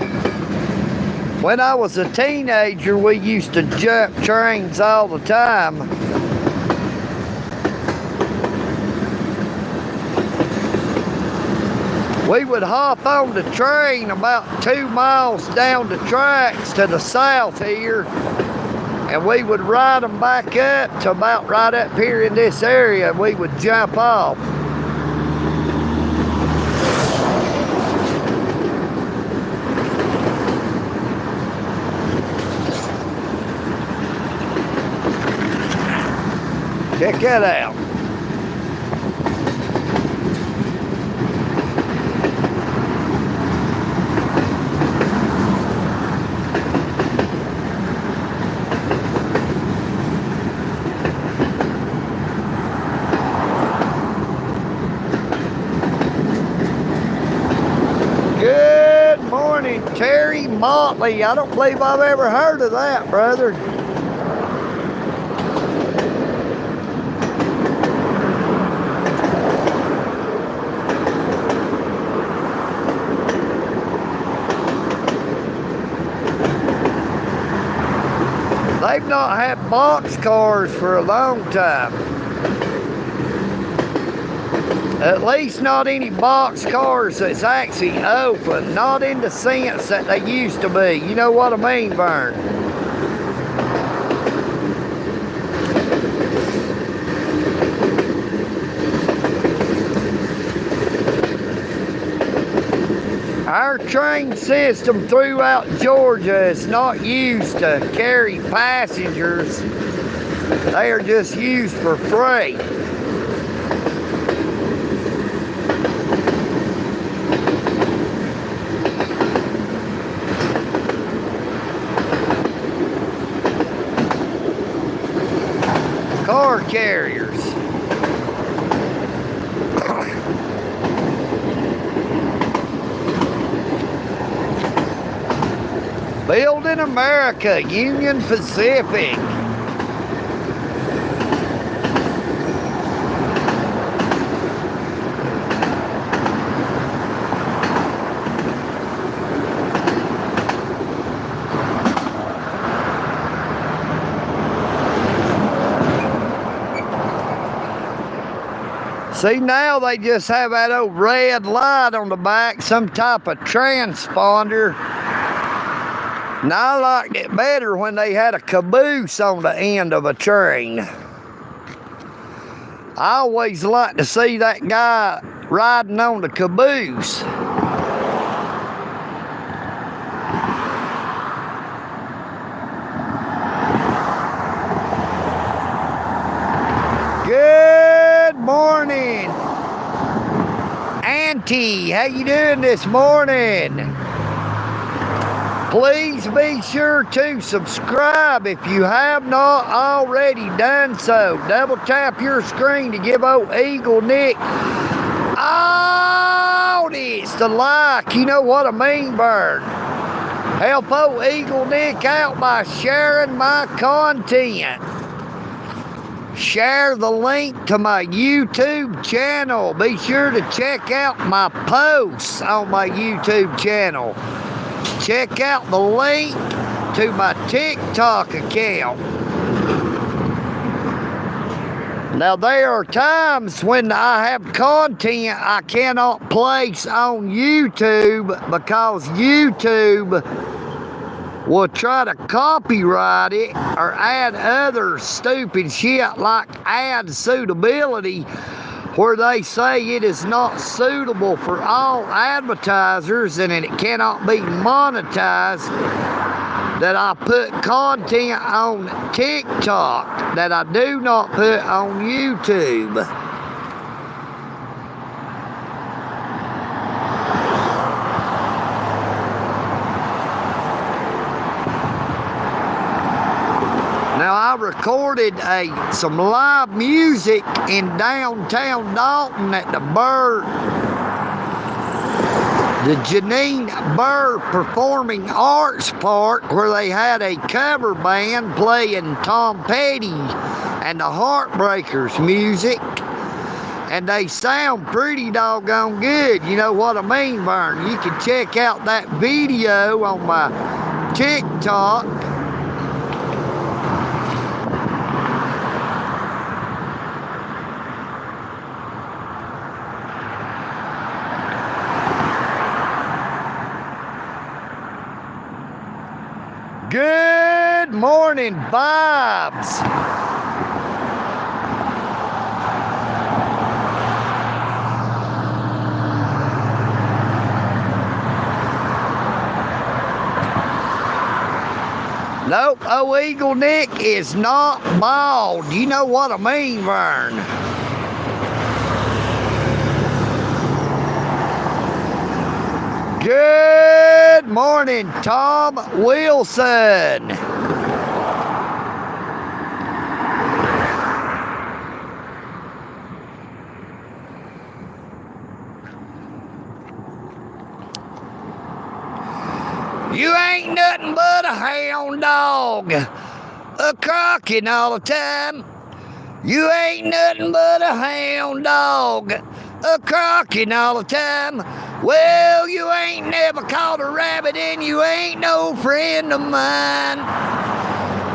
When I was a teenager, we used to jump trains all the time. We would hop on the train about 2 miles down the tracks to the south here, and we would ride them back up to about right up here in this area, and we would jump off. Check that out. Good morning, Terry Motley. I don't believe I've ever heard of that, brother. They've not had boxcars for a long time. At least not any boxcars that's actually open, not in the sense that they used to be. You know what I mean, Vern? Our train system throughout Georgia is not used to carry passengers. They are just used for freight. car carriers. Building America, Union Pacific. See, now they just have that old red light on the back, some type of transponder. And I liked it better when they had a caboose on the end of a train. I always like to see that guy riding on the caboose. Good morning, Auntie. How you doing this morning? Please be sure to subscribe if you have not already done so. Double tap your screen to give old EagleNick all this to like. You know what I mean, Bird? Help old EagleNick out by sharing my content. Share the link to my YouTube channel. Be sure to check out my posts on my YouTube channel. Check out the link to my TikTok account. Now, there are times when I have content I cannot place on YouTube because YouTube will try to copyright it or add other stupid shit like ad suitability, where they say it is not suitable for all advertisers and it cannot be monetized, that I put content on TikTok that I do not put on YouTube. Now, I recorded some live music in downtown Dalton at the Janine Burr Performing Arts Park, where they had a cover band playing Tom Petty and the Heartbreakers music. And they sound pretty doggone good. You know what I mean, Vern? You can check out that video on my TikTok. Good morning, Bobs. Nope, oh, EagleNick is not bald. You know what I mean, Vern? Good morning, Tom Wilson. You ain't nothing but a hound dog, a crocking all the time. You ain't nothing but a hound dog, a crocking all the time. Well, you ain't never caught a rabbit and you ain't no friend of mine.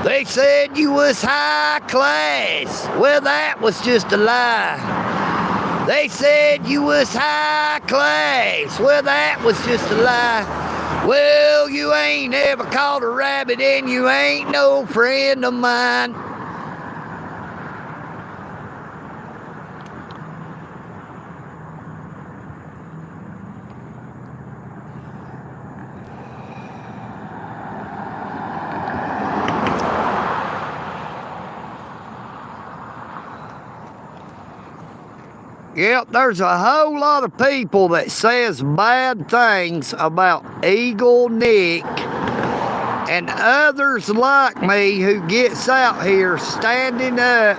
They said you was high class. Well, that was just a lie. They said you was high class. Well, that was just a lie. Well, you ain't never caught a rabbit and you ain't no friend of mine. Yep, there's a whole lot of people that says bad things about EagleNick and others like me who gets out here standing up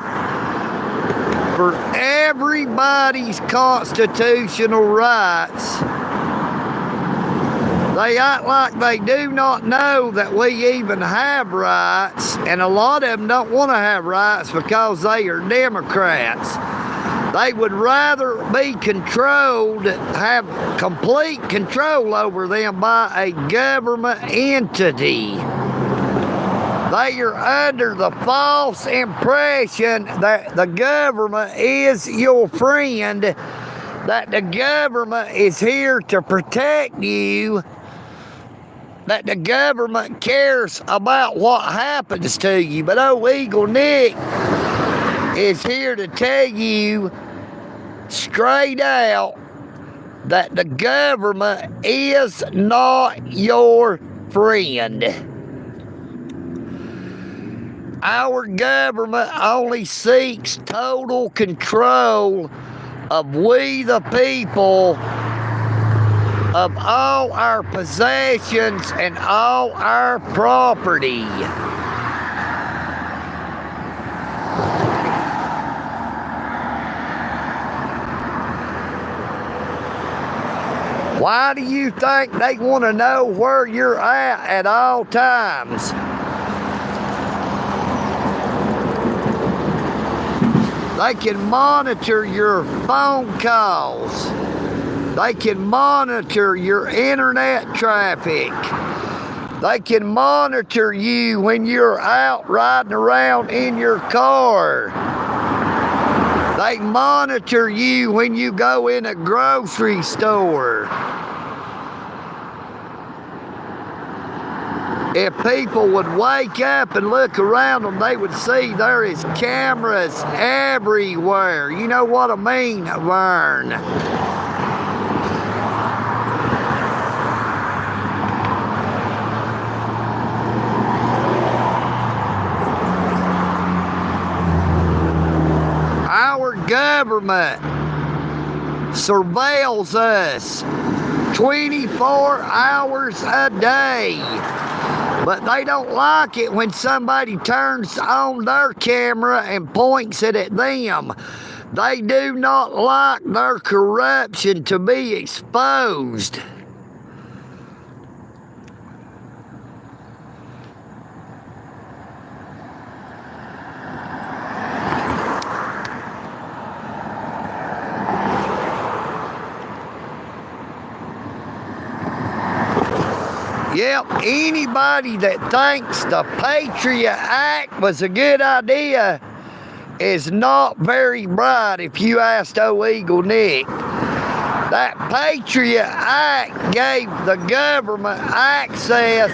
for everybody's constitutional rights. They act like they do not know that we even have rights, and a lot of them don't want to have rights because they are Democrats. They would rather be controlled, have complete control over them by a government entity. They are under the false impression that the government is your friend, that the government is here to protect you, that the government cares about what happens to you. But old EagleNick is here to tell you straight out that the government is not your friend. Our government only seeks total control of we the people, of all our possessions and all our property. Why do you think they want to know where you're at all times? They can monitor your phone calls. They can monitor your internet traffic. They can monitor you when you're out riding around in your car. They monitor you when you go in a grocery store. If people would wake up and look around them, they would see there is cameras everywhere. You know what I mean, Vern? Our government surveils us 24 hours a day. But they don't like it when somebody turns on their camera and points it at them. They do not like their corruption to be exposed. Yep, anybody that thinks the Patriot Act was a good idea is not very bright if you asked old EagleNick. That Patriot Act gave the government access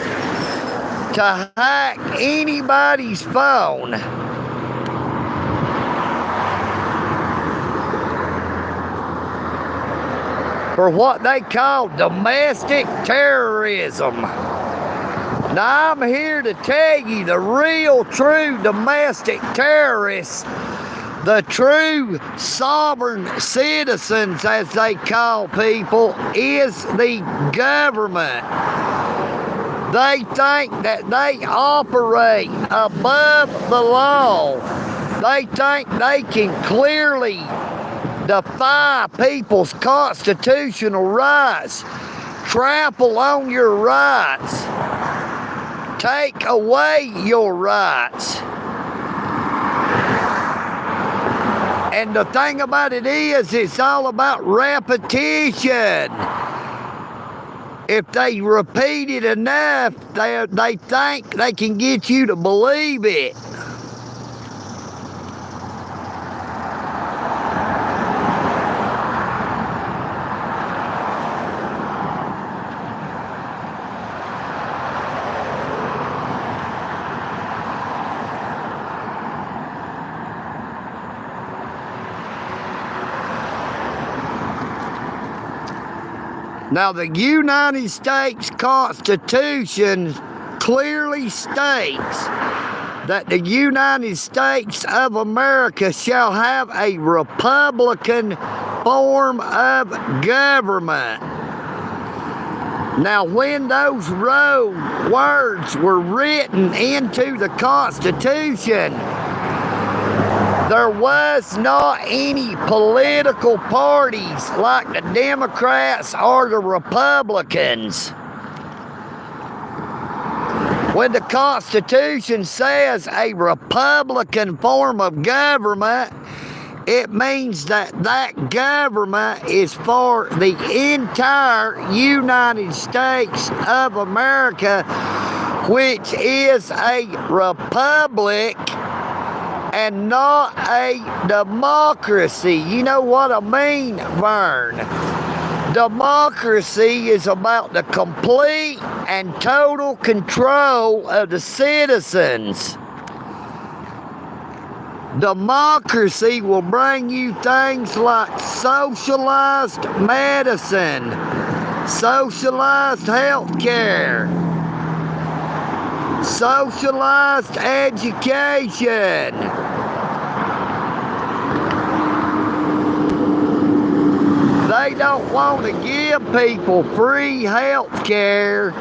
to hack anybody's phone. For what they call domestic terrorism. Now I'm here to tell you the real true domestic terrorists, the true sovereign citizens as they call people, is the government. They think that they operate above the law. They think they can clearly defy people's constitutional rights, trample on your rights, take away your rights. And the thing about it is, it's all about repetition. If they repeat it enough, they think they can get you to believe it. Now, the United States Constitution clearly states that the United States of America shall have a Republican form of government. Now, when those words were written into the Constitution, there was not any political parties like the Democrats or the Republicans. When the Constitution says a Republican form of government, it means that that government is for the entire United States of America, which is a republic and not a democracy. You know what I mean, Vern? Democracy is about the complete and total control of the citizens. Democracy will bring you things like socialized medicine, socialized health care, socialized education. They don't want to give people free health care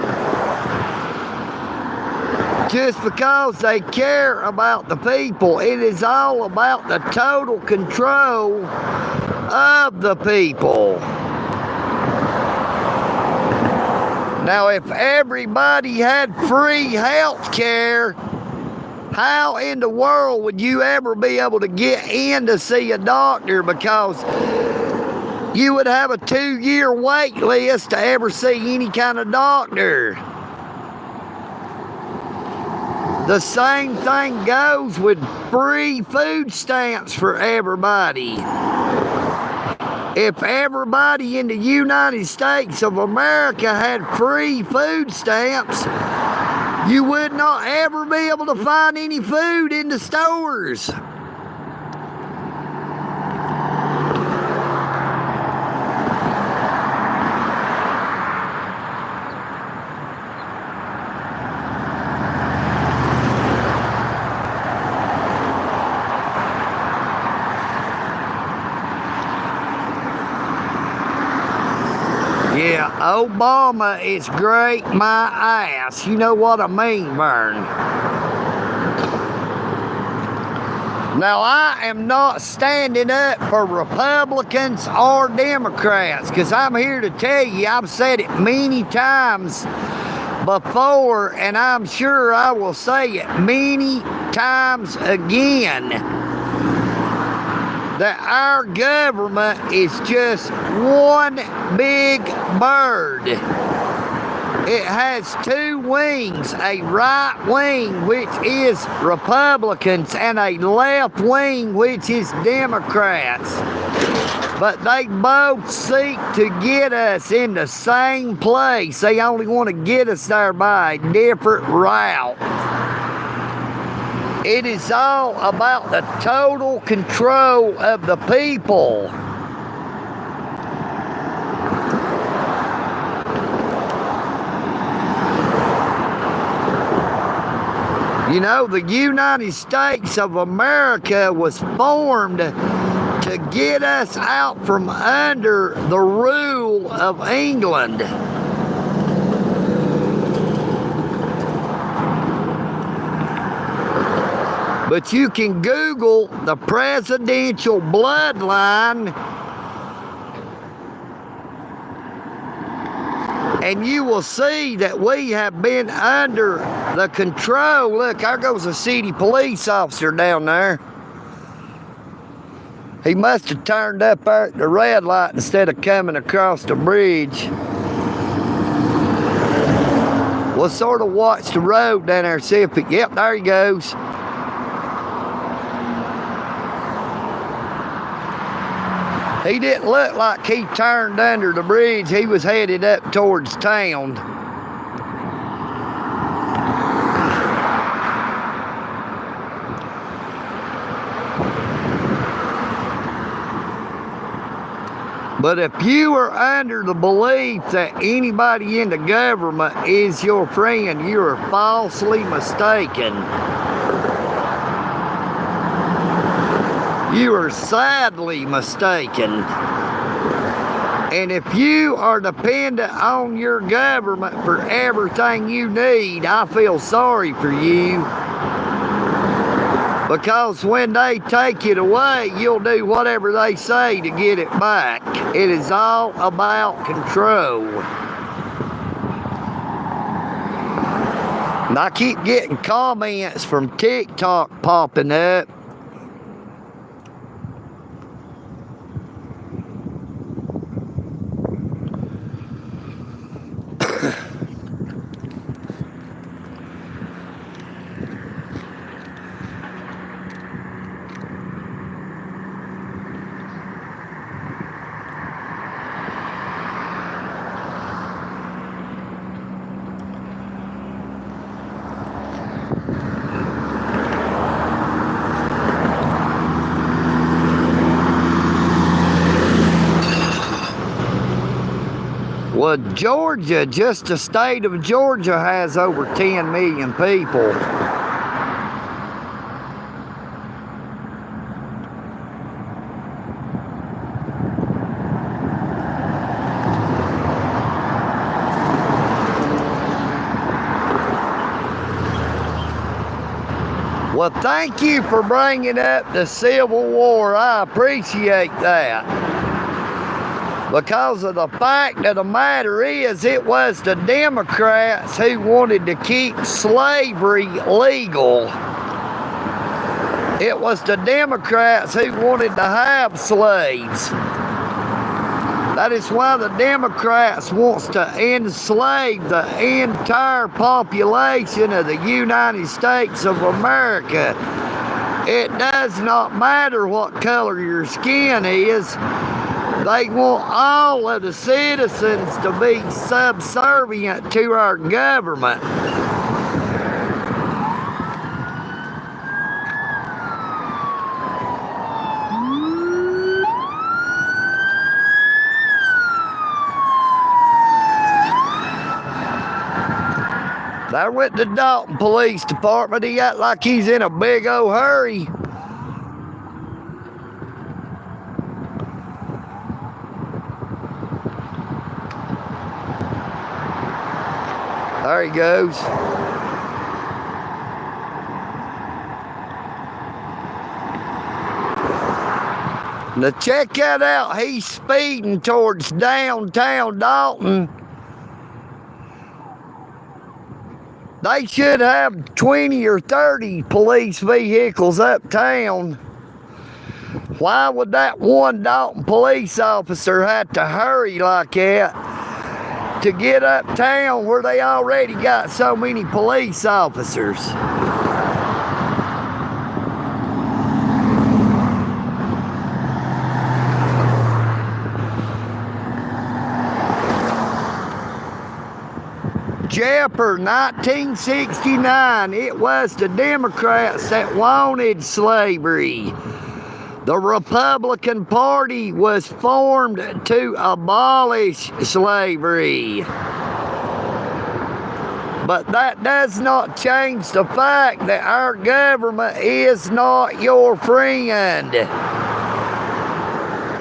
just because they care about the people. It is all about the total control of the people. Now, if everybody had free health care, how in the world would you ever be able to get in to see a doctor? Because you would have a 2-year wait list to ever see any kind of doctor. The same thing goes with free food stamps for everybody. If everybody in the United States of America had free food stamps, you would not ever be able to find any food in the stores. Yeah, Obama is great my ass. You know what I mean, Vern. Now, I am not standing up for Republicans or Democrats, because I'm here to tell you, I've said it many times before, and I'm sure I will say it many times again, that our government is just one big bird. It has two wings, a right wing, which is Republicans, and a left wing, which is Democrats. But they both seek to get us in the same place. They only want to get us there by a different route. It is all about the total control of the people. You know, the United States of America was formed to get us out from under the rule of England. But you can Google the presidential bloodline and you will see that we have been under the control. Look, there goes a city police officer down there. He must have turned up there at the red light instead of coming across the bridge. We'll sort of watch the road down there, see if it, yep, there he goes. He didn't look like he turned under the bridge. He was headed up towards town. But if you are under the belief that anybody in the government is your friend, you are falsely mistaken. You are sadly mistaken. And if you are dependent on your government for everything you need, I feel sorry for you. Because when they take it away, you'll do whatever they say to get it back. It is all about control. And I keep getting comments from TikTok popping up. Well, Georgia, just the state of Georgia, has over 10 million people. Well, thank you for bringing up the Civil War. I appreciate that. Because of the fact of the matter is, it was the Democrats who wanted to keep slavery legal. It was the Democrats who wanted to have slaves. That is why the Democrats wants to enslave the entire population of the United States of America. It does not matter what color your skin is. They want all of the citizens to be subservient to our government. There went the Dalton Police Department. He act like he's in a big old hurry. There he goes. Now check that out. He's speeding towards downtown Dalton. They should have 20 or 30 police vehicles uptown. Why would that one Dalton police officer have to hurry like that to get uptown where they already got so many police officers? Jepper, 1969, it was the Democrats that wanted slavery. The Republican Party was formed to abolish slavery. But that does not change the fact that our government is not your friend.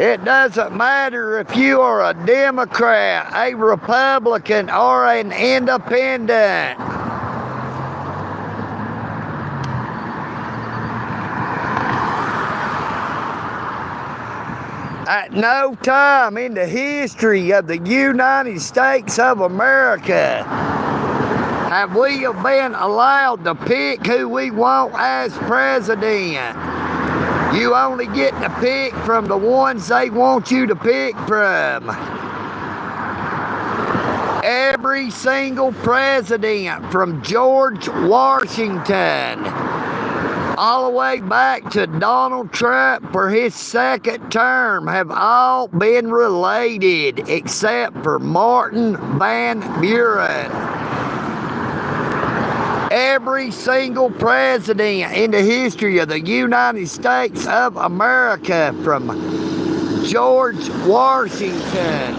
It doesn't matter if you are a Democrat, a Republican, or an independent. At no time in the history of the United States of America have we been allowed to pick who we want as president. You only get to pick from the ones they want you to pick from. Every single president from George Washington all the way back to Donald Trump for his second term have all been related except for Martin Van Buren. Every single president in the history of the United States of America, from George Washington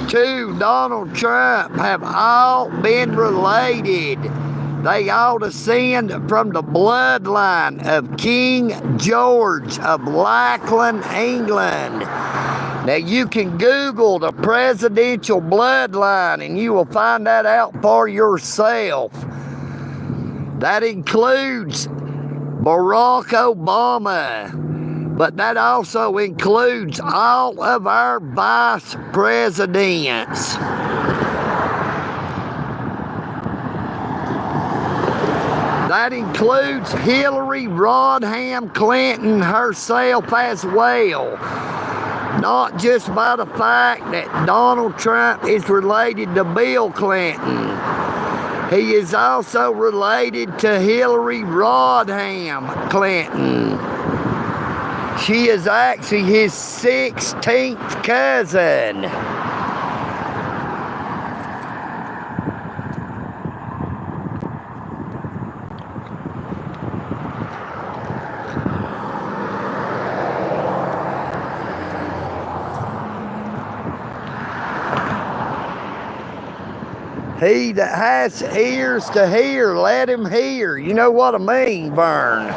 to Donald Trump, have all been related. They all descend from the bloodline of King George of Lackland, England. Now you can Google the presidential bloodline and you will find that out for yourself. That includes Barack Obama, but that also includes all of our vice presidents. That includes Hillary Rodham Clinton herself as well. Not just by the fact that Donald Trump is related to Bill Clinton. He is also related to Hillary Rodham Clinton. She is actually his 16th cousin. He that has ears to hear, let him hear. You know what I mean, Vern?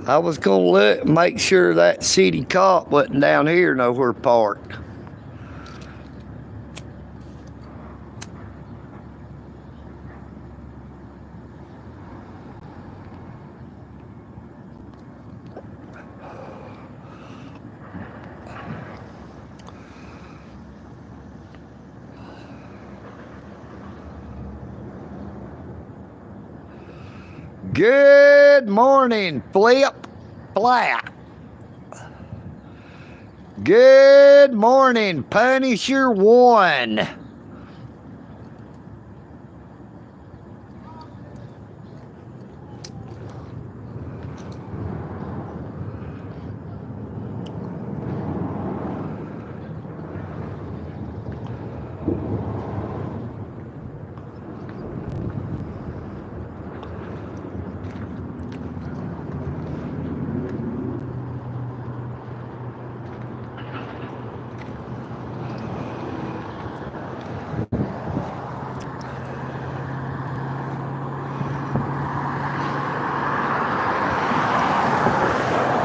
I was going to look, make sure that city cop wasn't down here nowhere parked. Good morning, Flip Flap. Good morning, Punisher One.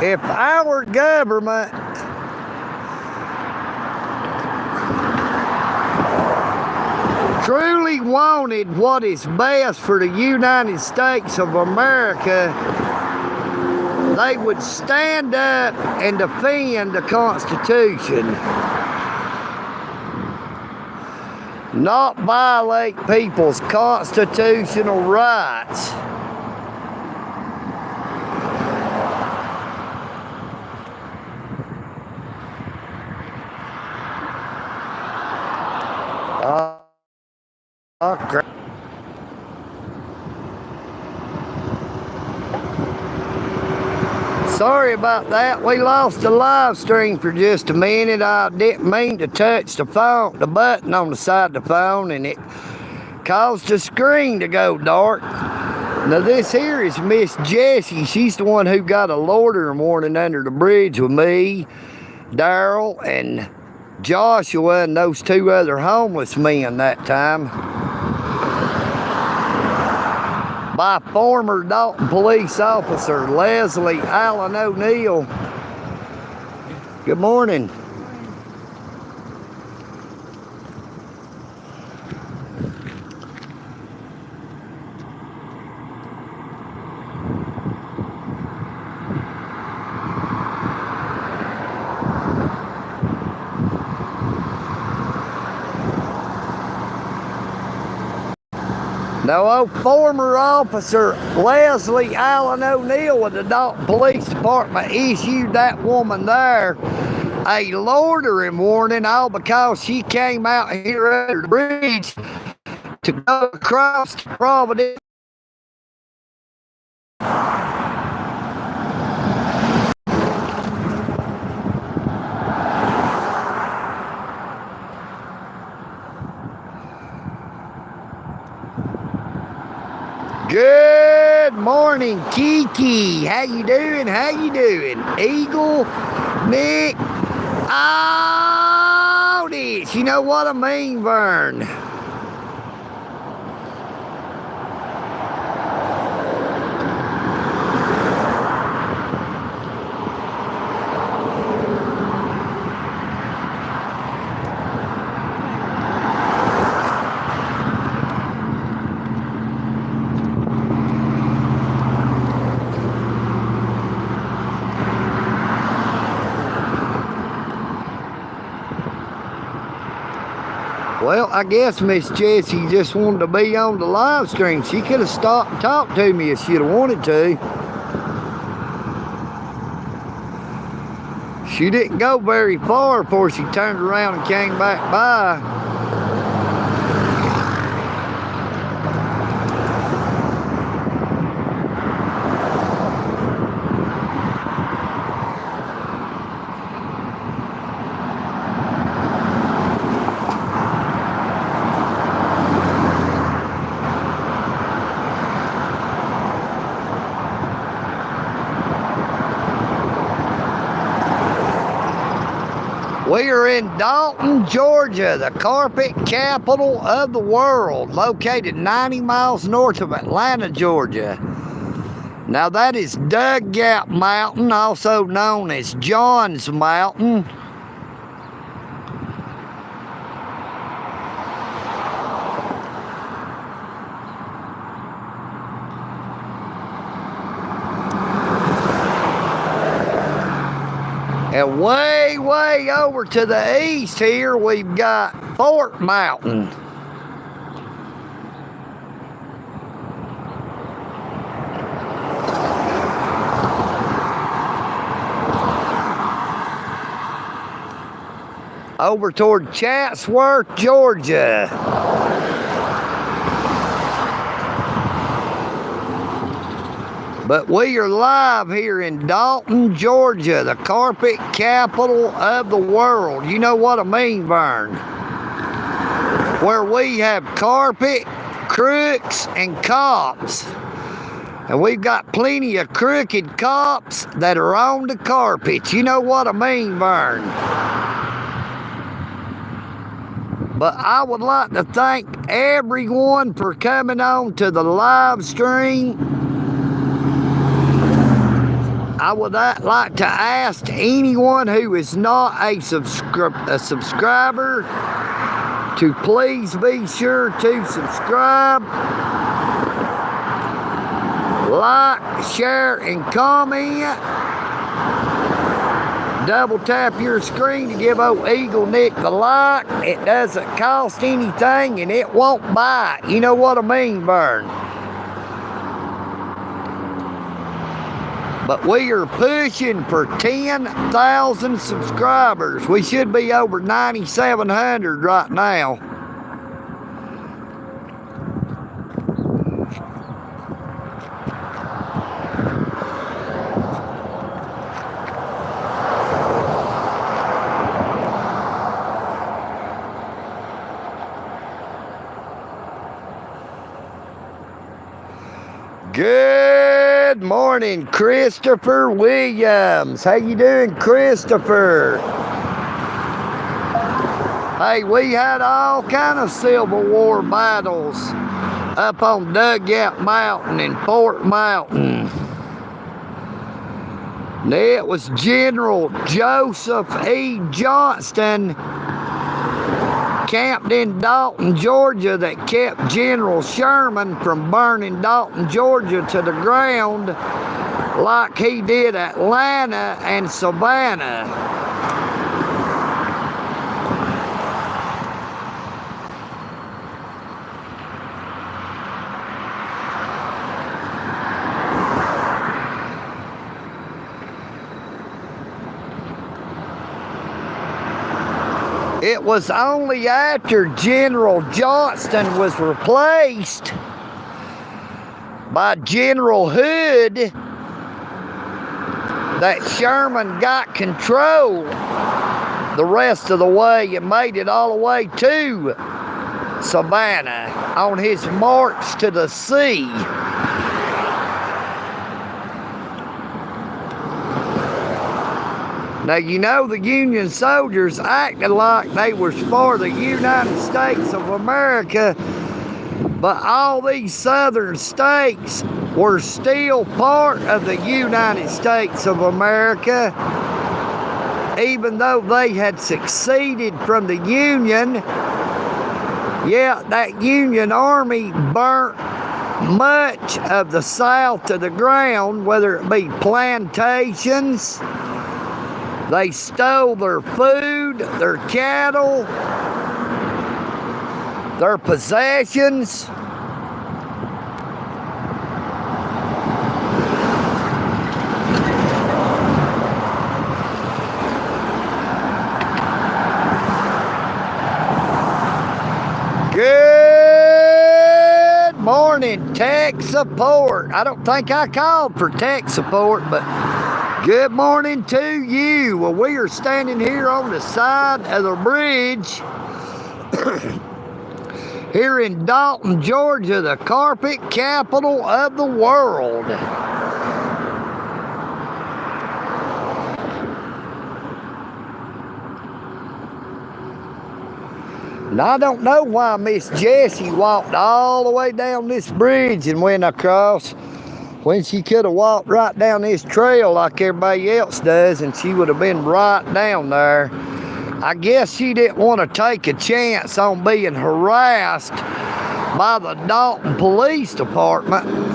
If our government truly wanted what is best for the United States of America, they would stand up and defend the Constitution, not violate people's constitutional rights. Okay. Sorry about that. We lost the live stream for just a minute. I didn't mean to touch the button on the side of the phone, and it caused the screen to go dark. Now this here is Miss Jessie. She's the one who got a loitering warning under the bridge with me, Daryl, and Joshua, and those two other homeless men that time. By former Dalton Police officer Leslie Allen O'Neill. Good morning. Now, former officer Leslie Allen O'Neill with the Dalton Police Department issued that woman there a loitering warning, all because she came out here under the bridge to go across to Providence. Good morning, Kiki. How you doing? How you doing? Eagle, Nick, all this. You know what I mean, Vern? Well, I guess Miss Jessie just wanted to be on the live stream. She could have stopped and talked to me if she'd have wanted to. She didn't go very far before she turned around and came back by. We are in Dalton, Georgia, the carpet capital of the world, located 90 miles north of Atlanta, Georgia. Now that is Dugout Mountain, also known as John's Mountain. And way, way over to the east here, we've got Fort Mountain. Over toward Chatsworth, Georgia. But we are live here in Dalton, Georgia, the carpet capital of the world. You know what I mean, Vern? Where we have carpet, crooks, and cops. And we've got plenty of crooked cops that are on the carpet. You know what I mean, Vern? But I would like to thank everyone for coming on to the live stream. I would like to ask anyone who is not a subscriber to please be sure to subscribe, like, share, and comment. Double tap your screen to give old EagleNick the like. It doesn't cost anything and it won't bite. You know what I mean, Vern? But we are pushing for 10,000 subscribers. We should be over 9,700 right now. Good morning, Christopher Williams. How you doing, Christopher? Hey, we had all kind of Civil War battles up on Dugout Mountain and Fort Mountain. It was General Joseph E. Johnston, camped in Dalton, Georgia, that kept General Sherman from burning Dalton, Georgia to the ground like he did Atlanta and Savannah. It was only after General Johnston was replaced by General Hood that Sherman got control the rest of the way and made it all the way to Savannah on his march to the sea. Now, you know the Union soldiers acted like they was for the United States of America, but all these southern states were still part of the United States of America, even though they had seceded from the Union. Yeah, that Union Army burnt much of the South to the ground, whether it be plantations. They stole their food, their cattle, their possessions. Good morning, tech support. I don't think I called for tech support, but good morning to you. Well, we are standing here on the side of the bridge here in Dalton, Georgia, the carpet capital of the world. And I don't know why Miss Jessie walked all the way down this bridge and went across when she could have walked right down this trail like everybody else does, and she would have been right down there. I guess she didn't want to take a chance on being harassed by the Dalton Police Department.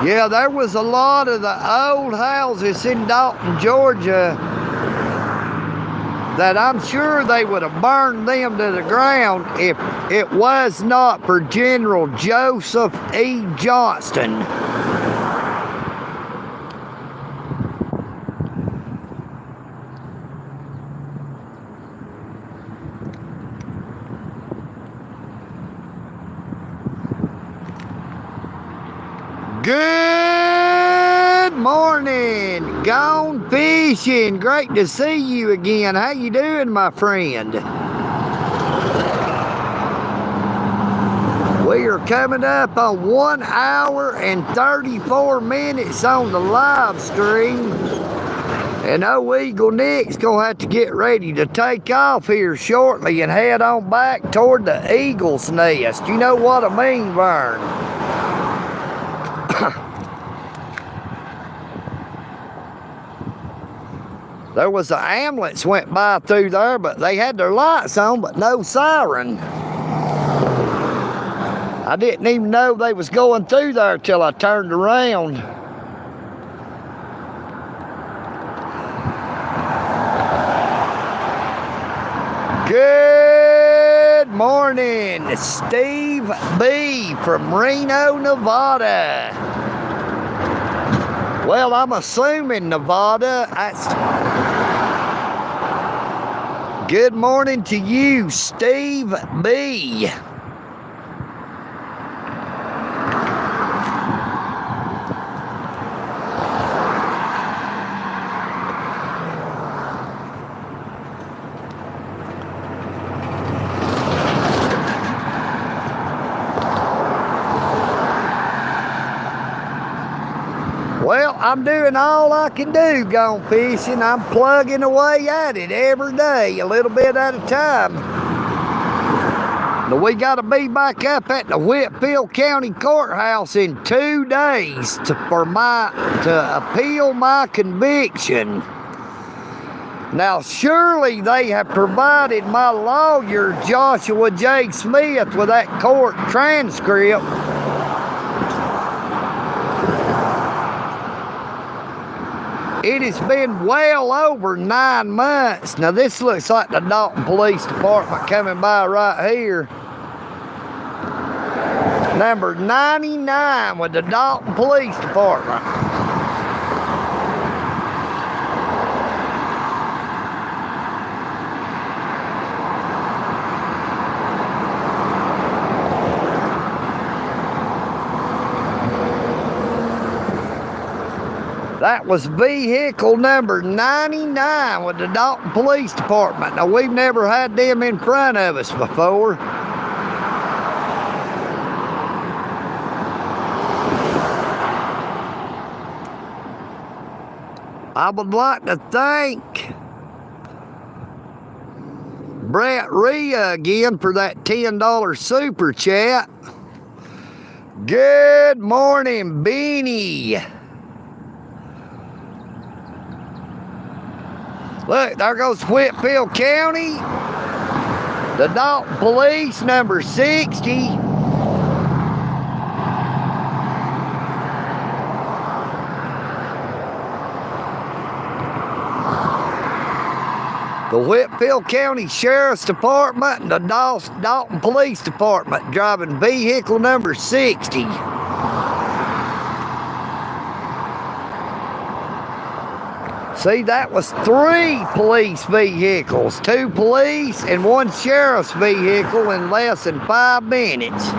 Yeah, there was a lot of the old houses in Dalton, Georgia, that I'm sure they would have burned them to the ground if it was not for General Joseph E. Johnston. Good morning, gone fishing. Great to see you again. How you doing, my friend? We are coming up on 1 hour and 34 minutes on the live stream. And EagleNick's gonna have to get ready to take off here shortly and head on back toward the Eagle's Nest. You know what I mean, Vern? There was an ambulance went by through there, but they had their lights on, but no siren. I didn't even know they was going through there till I turned around. Good morning, Steve B. from Reno, Nevada. Well, I'm assuming Nevada. Good morning to you, Steve B. Well, I'm doing all I can do gone fishing. I'm plugging away at it every day, a little bit at a time. Now we got to be back up at the Whitfield County Courthouse in 2 days to appeal my conviction. Now, surely they have provided my lawyer, Joshua J. Smith, with that court transcript. It has been well over 9 months. Now, this looks like the Dalton Police Department coming by right here. Number 99 with the Dalton Police Department. That was vehicle number 99 with the Dalton Police Department. Now, we've never had them in front of us before. I would like to thank Brett Rhea again for that $10 super chat. Good morning, Beanie. Look, there goes Whitfield County. The Dalton Police, number 60. The Whitfield County Sheriff's Department and the Dalton Police Department driving vehicle number 60. See, that was 3 police vehicles, 2 police and 1 sheriff's vehicle in less than 5 minutes.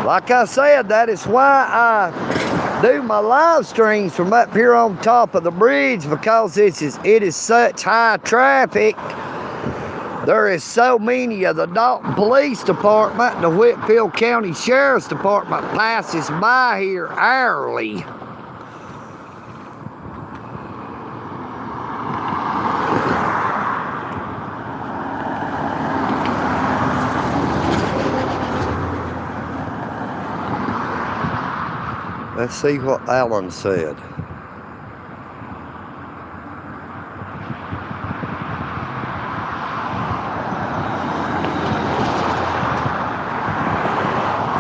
Like I said, that is why I do my live streams from up here on top of the bridge, because it is such high traffic. There is so many of the Dalton Police Department and the Whitfield County Sheriff's Department passes by here hourly. Let's see what Alan said.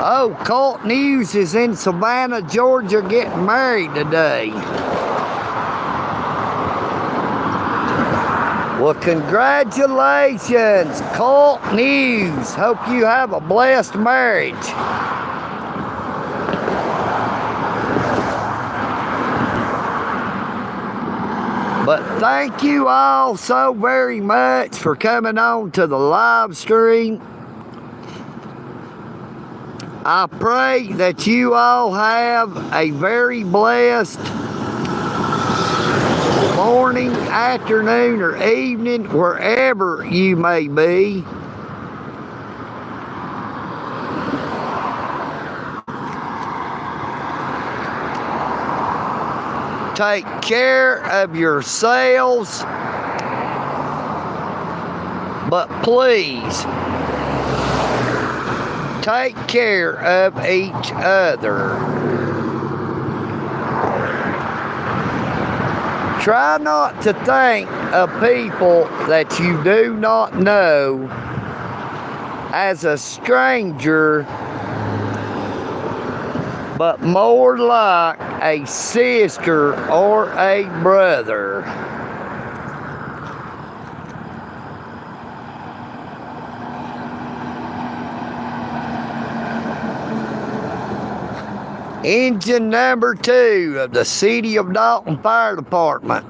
Oh, Colt News is in Savannah, Georgia, getting married today. Well, congratulations, Colt News. Hope you have a blessed marriage. But thank you all so very much for coming on to the live stream. I pray that you all have a very blessed morning, afternoon, or evening, wherever you may be. Take care of yourselves, but please take care of each other. Try not to think of people that you do not know as a stranger, but more like a sister or a brother. Engine number 2 of the City of Dalton Fire Department.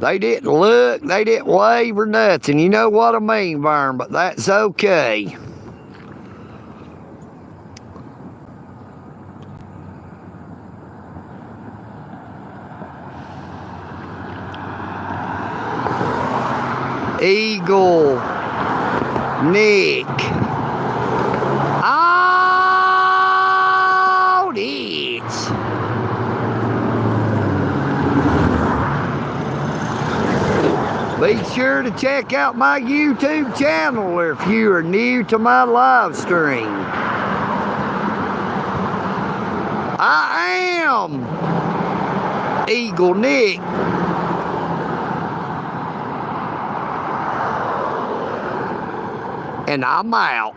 They didn't look, they didn't wave or nothing. You know what I mean, Vern, but that's okay. EagleNick. Oh, this. Be sure to check out my YouTube channel if you are new to my live stream. I am EagleNick. And I'm out.